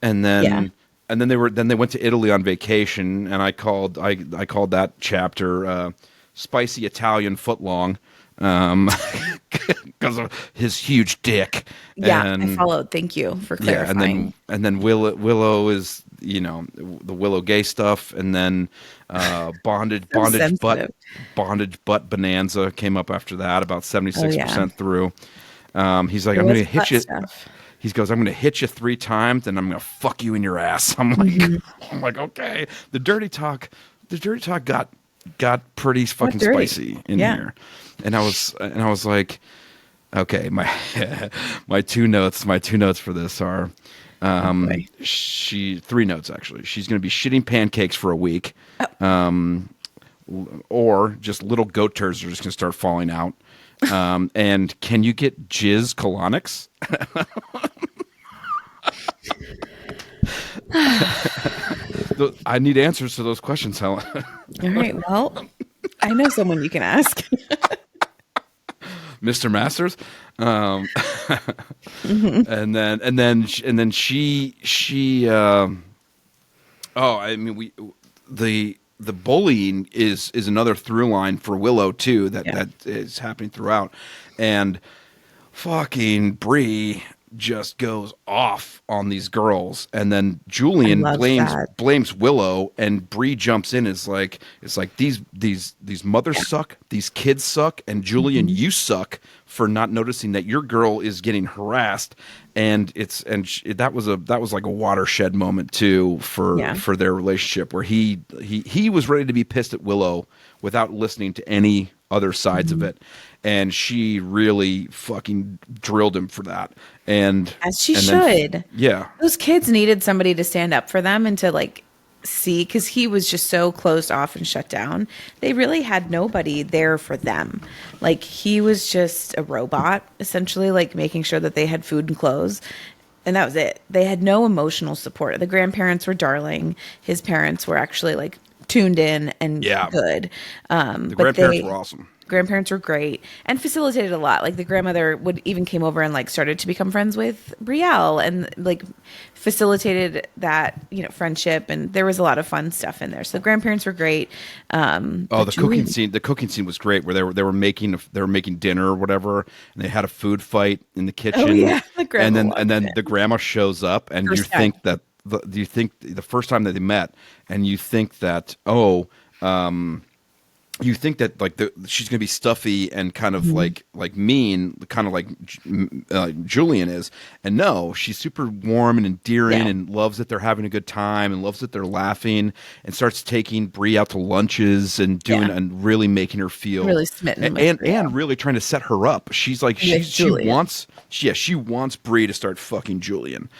and then they went to Italy on vacation, and I called that chapter "Spicy Italian Footlong." Because of his huge dick. Yeah, and, I followed. Thank you for clarifying. Yeah, and then Willow is the Willow gay stuff, and then bondage butt bonanza came up after that, about 76% through. He's like, I'm going to hit you. He goes, I'm going to hit you 3 times, and I'm going to fuck you in your ass. I'm like, okay. The dirty talk got pretty fucking spicy in here. And I was like, okay, my two notes for this are 3 notes actually. She's going to be shitting pancakes for a week. Or just little goat turds are just going to start falling out. And can you get jizz colonics? I need answers to those questions, Helen. All right. Well, I know someone you can ask. Mr. Masters, and then she. The bullying is another through line for Willow too. That is happening throughout, and fucking Bree just goes off on these girls, and then Julian blames Willow, and Bree jumps in. It's like these mothers suck, these kids suck, and Julian, you suck for not noticing that your girl is getting harassed, and that was like a watershed moment too for their relationship, where he was ready to be pissed at Willow without listening to any other sides of it. And she really fucking drilled him for that. And as she should. Yeah. Those kids needed somebody to stand up for them and to like see, because he was just so closed off and shut down. They really had nobody there for them. Like, he was just a robot, essentially, like making sure that they had food and clothes. And that was it. They had no emotional support. The grandparents were darling. His parents were actually like tuned in and good. The grandparents were awesome. Grandparents were great and facilitated a lot. Like, the grandmother even came over and like started to become friends with Brielle and like facilitated that, friendship. And there was a lot of fun stuff in there. So the grandparents were great. The cooking scene was great, where they were making dinner or whatever, and they had a food fight in the kitchen. Oh, yeah. and then the grandma shows up, and you think that the first time that they met, and you think that she's gonna be stuffy and kind of like mean, kind of like Julian is, and no, she's super warm and endearing and loves that they're having a good time and loves that they're laughing, and starts taking Bree out to lunches and doing and really making her feel really smitten and really trying to set her up. She's like she wants Bree to start fucking Julian.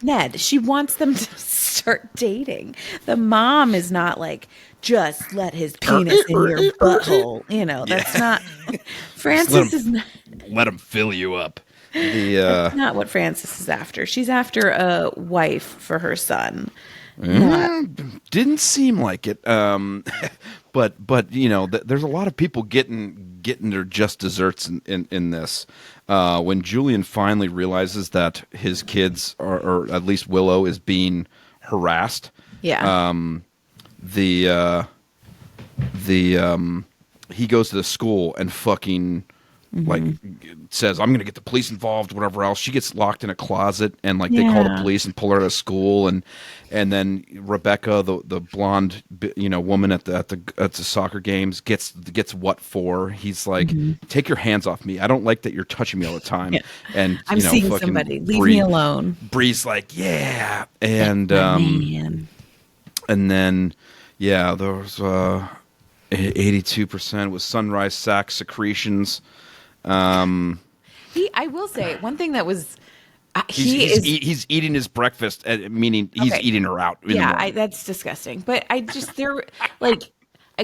Ned, she wants them to start dating. The mom is not like, just let his penis in your butthole. That's not. Francis is not. Let him fill you up. That's not what Francis is after. She's after a wife for her son. Didn't seem like it. But there's a lot of people getting getting their just desserts in this. When Julian finally realizes that his kids or at least Willow is being harassed. Yeah. He goes to the school and fucking like says, I'm gonna get the police involved, whatever else. She gets locked in a closet and like they call the police and pull her out of school, and then Rebecca, the blonde woman at the soccer games gets what for. He's like, take your hands off me. I don't like that you're touching me all the time. And I'm seeing fucking somebody. Leave me alone. Bree's like, yeah. And man. and then there was 82% was sunrise sac secretions. I will say one thing that was he's eating his breakfast, meaning he's eating her out. That's disgusting. But I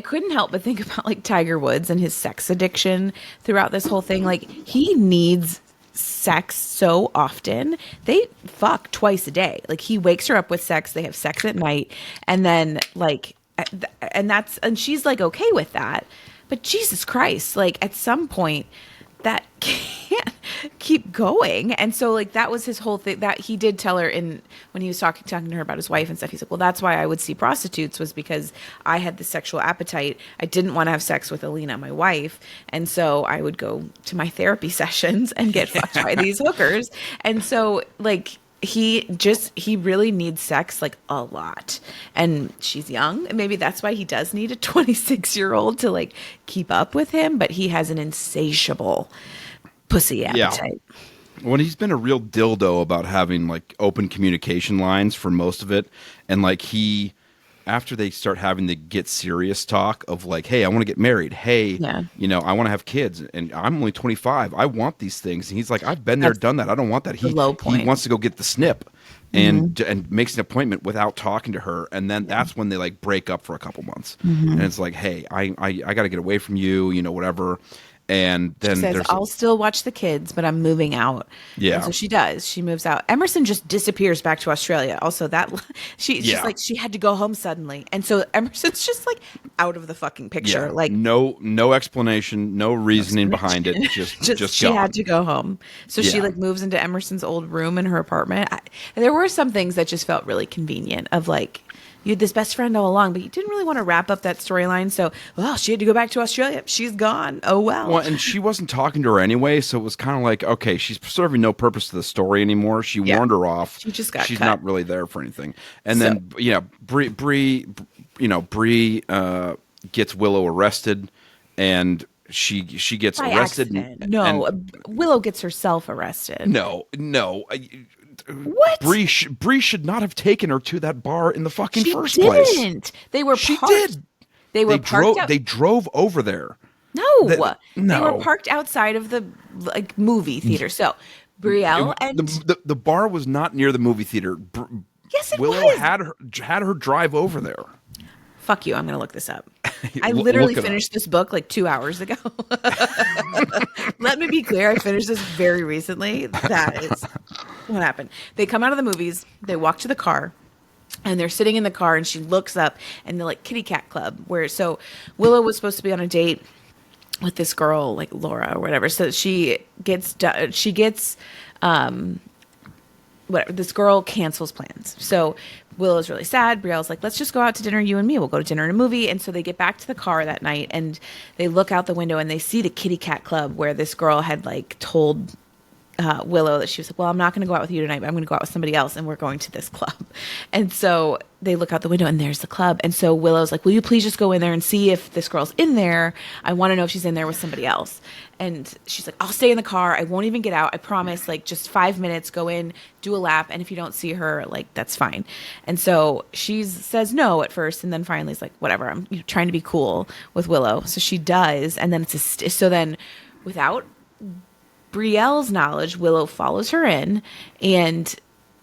couldn't help but think about like Tiger Woods and his sex addiction throughout this whole thing. Like he needs sex so often. They fuck twice a day. Like he wakes her up with sex. They have sex at night, and then like, and she's like okay with that. But Jesus Christ, like at some point that can't keep going. And so like that was his whole thing that he did tell her when he was talking to her about his wife and stuff. He's like, well, that's why I would see prostitutes, was because I had the sexual appetite. I didn't want to have sex with Alina, my wife. And so I would go to my therapy sessions and get fucked by these hookers. And so like, he really needs sex like a lot, and she's young, and maybe that's why he does need a 26-year-old to like keep up with him, but he has an insatiable pussy appetite. When he's been a real dildo about having like open communication lines for most of it, and like after they start having the get serious talk of like, hey, I want to get married. Hey, I want to have kids, and I'm only 25. I want these things. And he's like, I've been there, done that. I don't want that. He wants to go get the snip and makes an appointment without talking to her. And then that's when they like break up for a couple months. And it's like, hey, I got to get away from you, whatever. And then she says, I'll still watch the kids, but I'm moving out. Yeah. And so she does. She moves out. Emerson just disappears back to Australia. Also, she's just like, she had to go home suddenly. And so Emerson's just like out of the fucking picture. Yeah. Like no explanation, no reasoning behind it. Just she had to go home. So she like moves into Emerson's old room in her apartment. There were some things that just felt really convenient of like, you had this best friend all along, but you didn't really want to wrap up that storyline. So, she had to go back to Australia. She's gone. Oh, well. Well, and she wasn't talking to her anyway, so it was kind of like, okay, she's serving no purpose to the story anymore. She warned her off. She just got She's cut. not really there for anything. And then, Bree gets Willow arrested, and she gets by arrested. Willow gets herself arrested. No. What? Bree should not have taken her to that bar in the fucking first place. She didn't. They were She parked. did. They drove over there. No. They were parked outside of the like movie theater. So Brielle and the bar was not near the movie theater. Yes, it Willow was. had her drive over there. Fuck you, I'm going to look this up. I literally finished this book like 2 hours ago. Let me be clear. I finished this very recently. That is what happened. They come out of the movies. They walk to the car. And they're sitting in the car. And she looks up. And they're like Kitty Cat Club. So Willow was supposed to be on a date with this girl, like Laura or whatever. So this girl cancels plans. So Willow's really sad. Brielle's like, let's just go out to dinner, you and me. We'll go to dinner and a movie. And so they get back to the car that night, and they look out the window, and they see the Kitty Cat Club where this girl had like told Willow that she was like, well, I'm not going to go out with you tonight, but I'm going to go out with somebody else, and we're going to this club. And so they look out the window, and there's the club. And so Willow's like, will you please just go in there and see if this girl's in there? I want to know if she's in there with somebody else. And she's like, I'll stay in the car. I won't even get out. I promise. Like, just 5 minutes, go in, do a lap. And if you don't see her, like, that's fine. And so she says no at first. And then finally is like, whatever, I'm trying to be cool with Willow. So she does. And then so then without Brielle's knowledge, Willow follows her in, and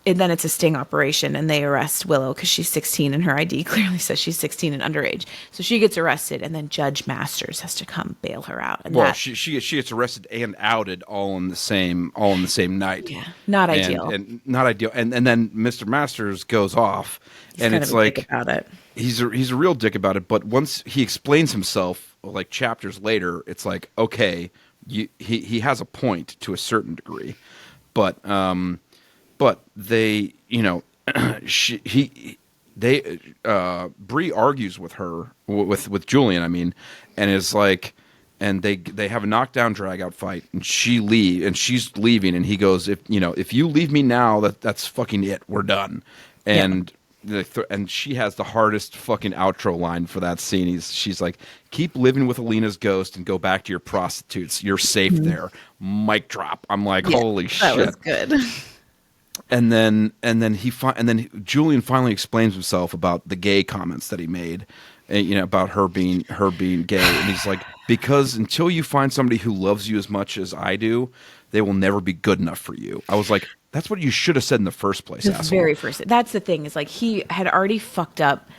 and then it's a sting operation, and they arrest Willow because she's 16 and her ID clearly says she's 16 and underage. So she gets arrested, and then Judge Masters has to come bail her out. And Well, she gets arrested and outed all in the same night. Yeah, not ideal. And not ideal. And then Mr. Masters goes off, and kind it's of a like dick about it. he's a real dick about it. But once he explains himself, like chapters later, it's like, okay, he has a point to a certain degree, but they, Bree argues with her with Julian, I mean, and is like, and they have a knockdown drag out fight, and she's leaving, and he goes, if you leave me now, that's fucking it, we're done. And and she has the hardest fucking outro line for that scene. She's like, keep living with Alina's ghost and go back to your prostitutes. You're safe there. Mic drop. I'm like, holy shit. That was good. And then Julian finally explains himself about the gay comments that he made, about her being gay. And he's like, because until you find somebody who loves you as much as I do, they will never be good enough for you. I was like, that's what you should have said in the first place, asshole. Very first. That's the thing, is like, he had already fucked up.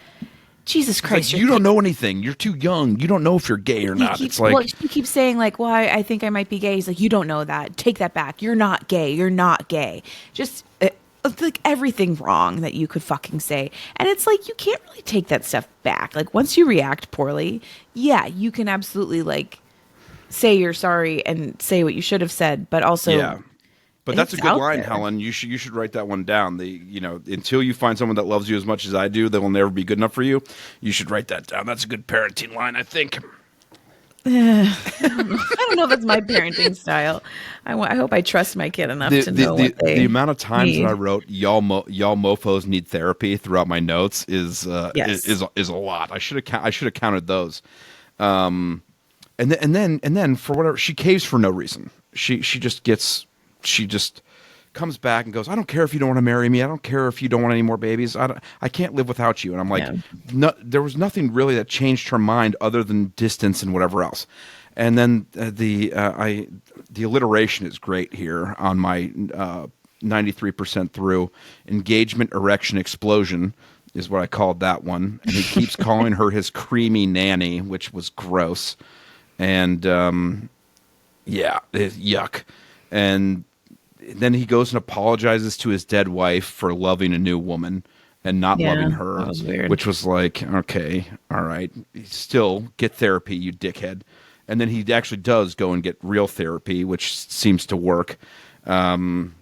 Jesus Christ. Like, you don't know anything. You're too young. You don't know if you're gay or not. It's like, well, she keeps saying, like, well, I think I might be gay. He's like, you don't know that. Take that back. You're not gay. You're not gay. Just it's like everything wrong that you could fucking say. And it's like, you can't really take that stuff back. Like, once you react poorly, yeah, you can absolutely, like, say you're sorry and say what you should have said, but also, yeah. But that's a good line, Helen. You should write that one down. Until you find someone that loves you as much as I do, they will never be good enough for you. You should write that down. That's a good parenting line, I think. I don't know if it's my parenting style. I hope I trust my kid enough to know what they the amount of times need. that I wrote y'all mofos need therapy throughout my notes is a lot. I should have counted those. And then for whatever, she caves for no reason. She just comes back and goes, I don't care if you don't want to marry me. I don't care if you don't want any more babies. I can't live without you. And I'm like, no, there was nothing really that changed her mind other than distance and whatever else. And then the alliteration is great here on my 93% through. Engagement, erection, explosion is what I called that one. And he keeps calling her his creamy nanny, which was gross. And yuck. And then he goes and apologizes to his dead wife for loving a new woman and not loving her, that was weird. which was like, okay, all right, still get therapy, you dickhead. And then he actually does go and get real therapy, which seems to work. And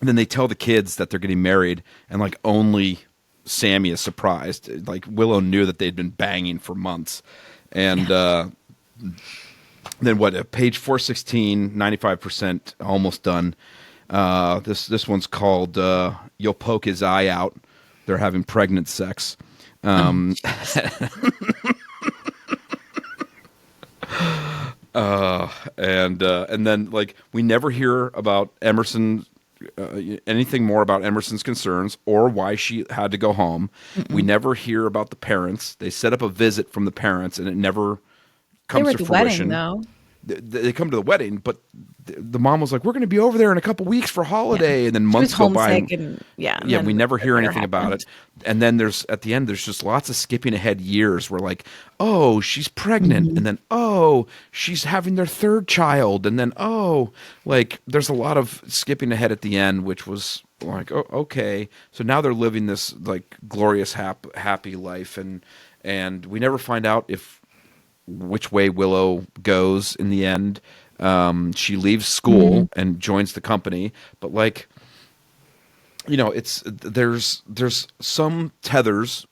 then they tell the kids that they're getting married, and like only Sammy is surprised. Like Willow knew that they'd been banging for months. And then page 416, 95%, almost done. This one's called You'll Poke His Eye Out. They're having pregnant sex. And then like we never hear about Emerson, anything more about Emerson's concerns or why she had to go home. We never hear about the parents. They set up a visit from the parents, and it never comes to fruition. Wedding, though. They come to the wedding, but the mom was like, "We're going to be over there in a couple weeks for holiday," and then months go by. And we never hear anything about it. And then at the end, there's just lots of skipping ahead years. Where like, oh, she's pregnant, and then oh, she's having their third child, and then oh, like there's a lot of skipping ahead at the end, which was like, oh, okay. So now they're living this like glorious, happy life, and we never find out which way Willow goes in the end. She leaves school and joins the company, but like, there's some tethers,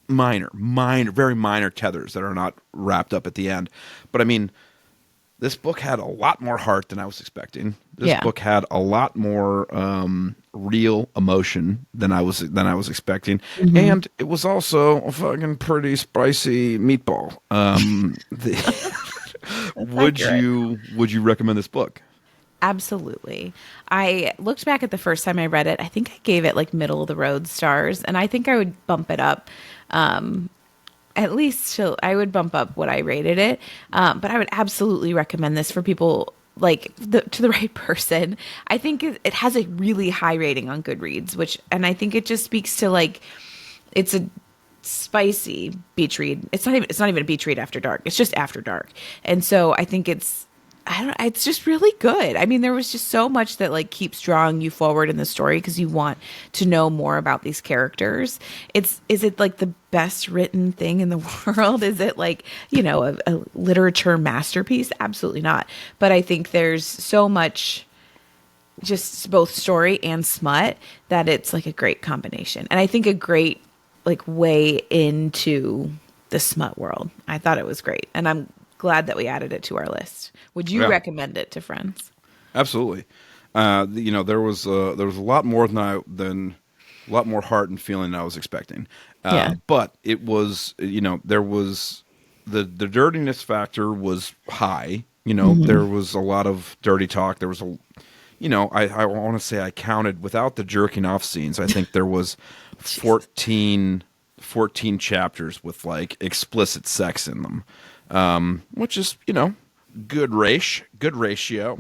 very minor tethers that are not wrapped up at the end. But I mean, this book had a lot more heart than I was expecting. This book had a lot more real emotion than I was expecting, and it was also a fucking pretty spicy meatball. Would you recommend this book? Absolutely. I looked back at the first time I read it. I think I gave it like middle of the road stars, and I think I would bump it up. At least I would bump up what I rated it. But I would absolutely recommend this for people to the right person. I think it has a really high rating on Goodreads, and I think it just speaks to like it's a spicy beach read. It's not even a beach read after dark. It's just after dark. And so I think it's just really good. I mean, there was just so much that like keeps drawing you forward in the story because you want to know more about these characters. Is it like the best written thing in the world? Is it like, a literature masterpiece? Absolutely not. But I think there's so much just both story and smut that it's like a great combination. And I think a great like way into the smut world. I thought it was great. And I'm glad that we added it to our list. Would you recommend it to friends? Absolutely. There was a lot more than a lot more heart and feeling than I was expecting. But it was, there was the dirtiness factor was high. There was a lot of dirty talk. There was I want to say I counted without the jerking off scenes. I think there was 14 chapters with like explicit sex in them, which is, good ratio.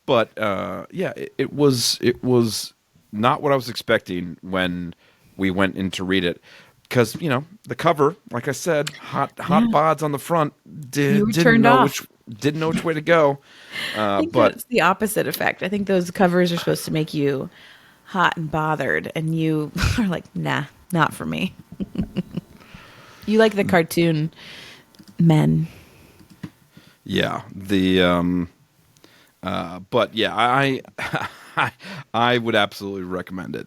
But it was not what I was expecting when we went in to read it. Because, the cover, like I said, hot bods on the front, didn't know which way to go. I think that's the opposite effect. I think those covers are supposed to make you hot and bothered, and you are like, nah, not for me. You like the cartoon men. Yeah, but yeah, I would absolutely recommend it.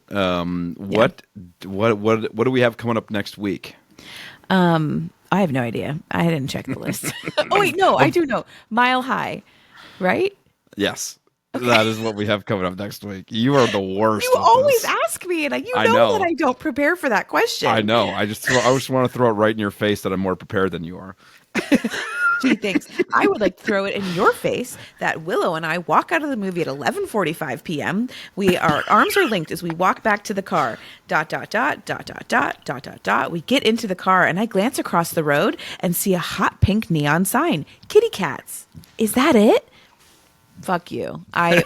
What do we have coming up next week? I have no idea. I didn't check the list. Oh wait, no, I do know. Mile High, right? Yes. Okay. That is what we have coming up next week. You are the worst. You always ask me, and I know that I don't prepare for that question. I know. I just want to throw it right in your face that I'm more prepared than you are. Gee, thanks. I would like to throw it in your face that Willow and I walk out of the movie at 11:45 p.m. Our arms are linked as we walk back to the car. ... We get into the car, and I glance across the road and see a hot pink neon sign. Kitty cats. Is that it? Fuck you. I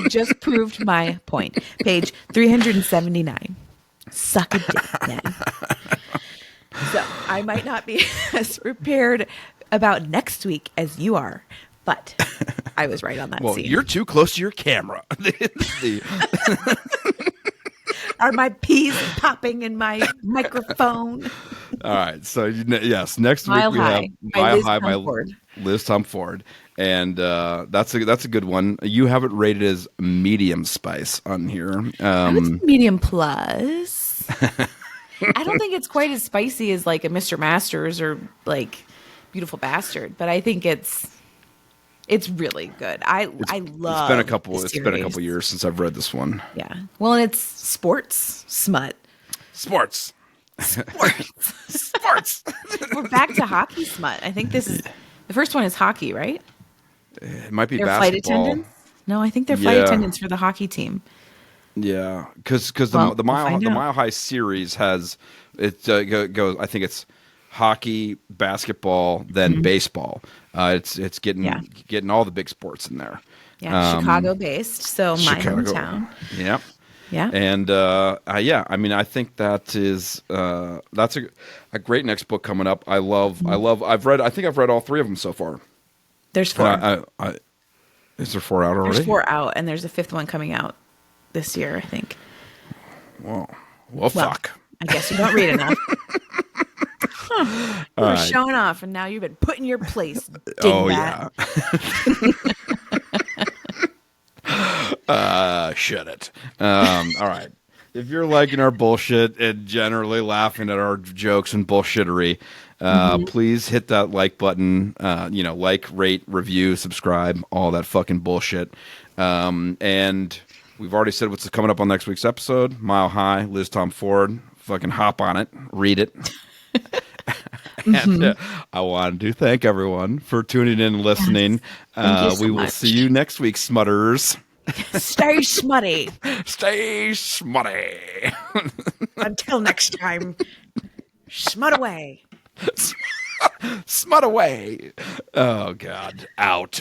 just proved my point. Page 379. Suck a dick, Ned. So I might not be as prepared about next week as you are, but I was right on that scene. You're too close to your camera. Are my peas popping in my microphone? All right. So yes, next Mile week we High have Mile High by Ford. Liz Tom Ford, and that's a good one. You have it rated as medium spice on here. Medium plus. I don't think it's quite as spicy as like a Mr. Masters or like Beautiful Bastard, but I think it's really good. I love. It's been a couple years since I've read this one. Yeah. Well, and it's sports smut. Sports. We're back to hockey smut. I think this is the first one is hockey, right? It might be They're basketball. Flight attendants? No, I think they're flight attendants for the hockey team. Yeah, because the Mile High series has goes. I think it's hockey, basketball, then baseball. It's getting all the big sports in there. Yeah, Chicago based, so my hometown. Yep. Yeah. And I mean, I think that's a great next book coming up. I think I've read all three of them so far. There's 4. Is there 4 out already? There's 4 out, and there's a 5th one coming out this year, I think. Well, fuck. I guess you don't read enough. You were showing off, and now you've been put in your place. Yeah. Shut it. All right. If you're liking our bullshit and generally laughing at our jokes and bullshittery, please hit that like button. Like, rate, review, subscribe, all that fucking bullshit. And we've already said what's coming up on next week's episode. Mile High, Liz Tom Ford. Fucking hop on it. Read it. And I wanted to thank everyone for tuning in and listening. Yes. We will see you next week, Smutters. Stay smutty. Stay smutty. Until next time, smut away. Smut away. Oh God, out.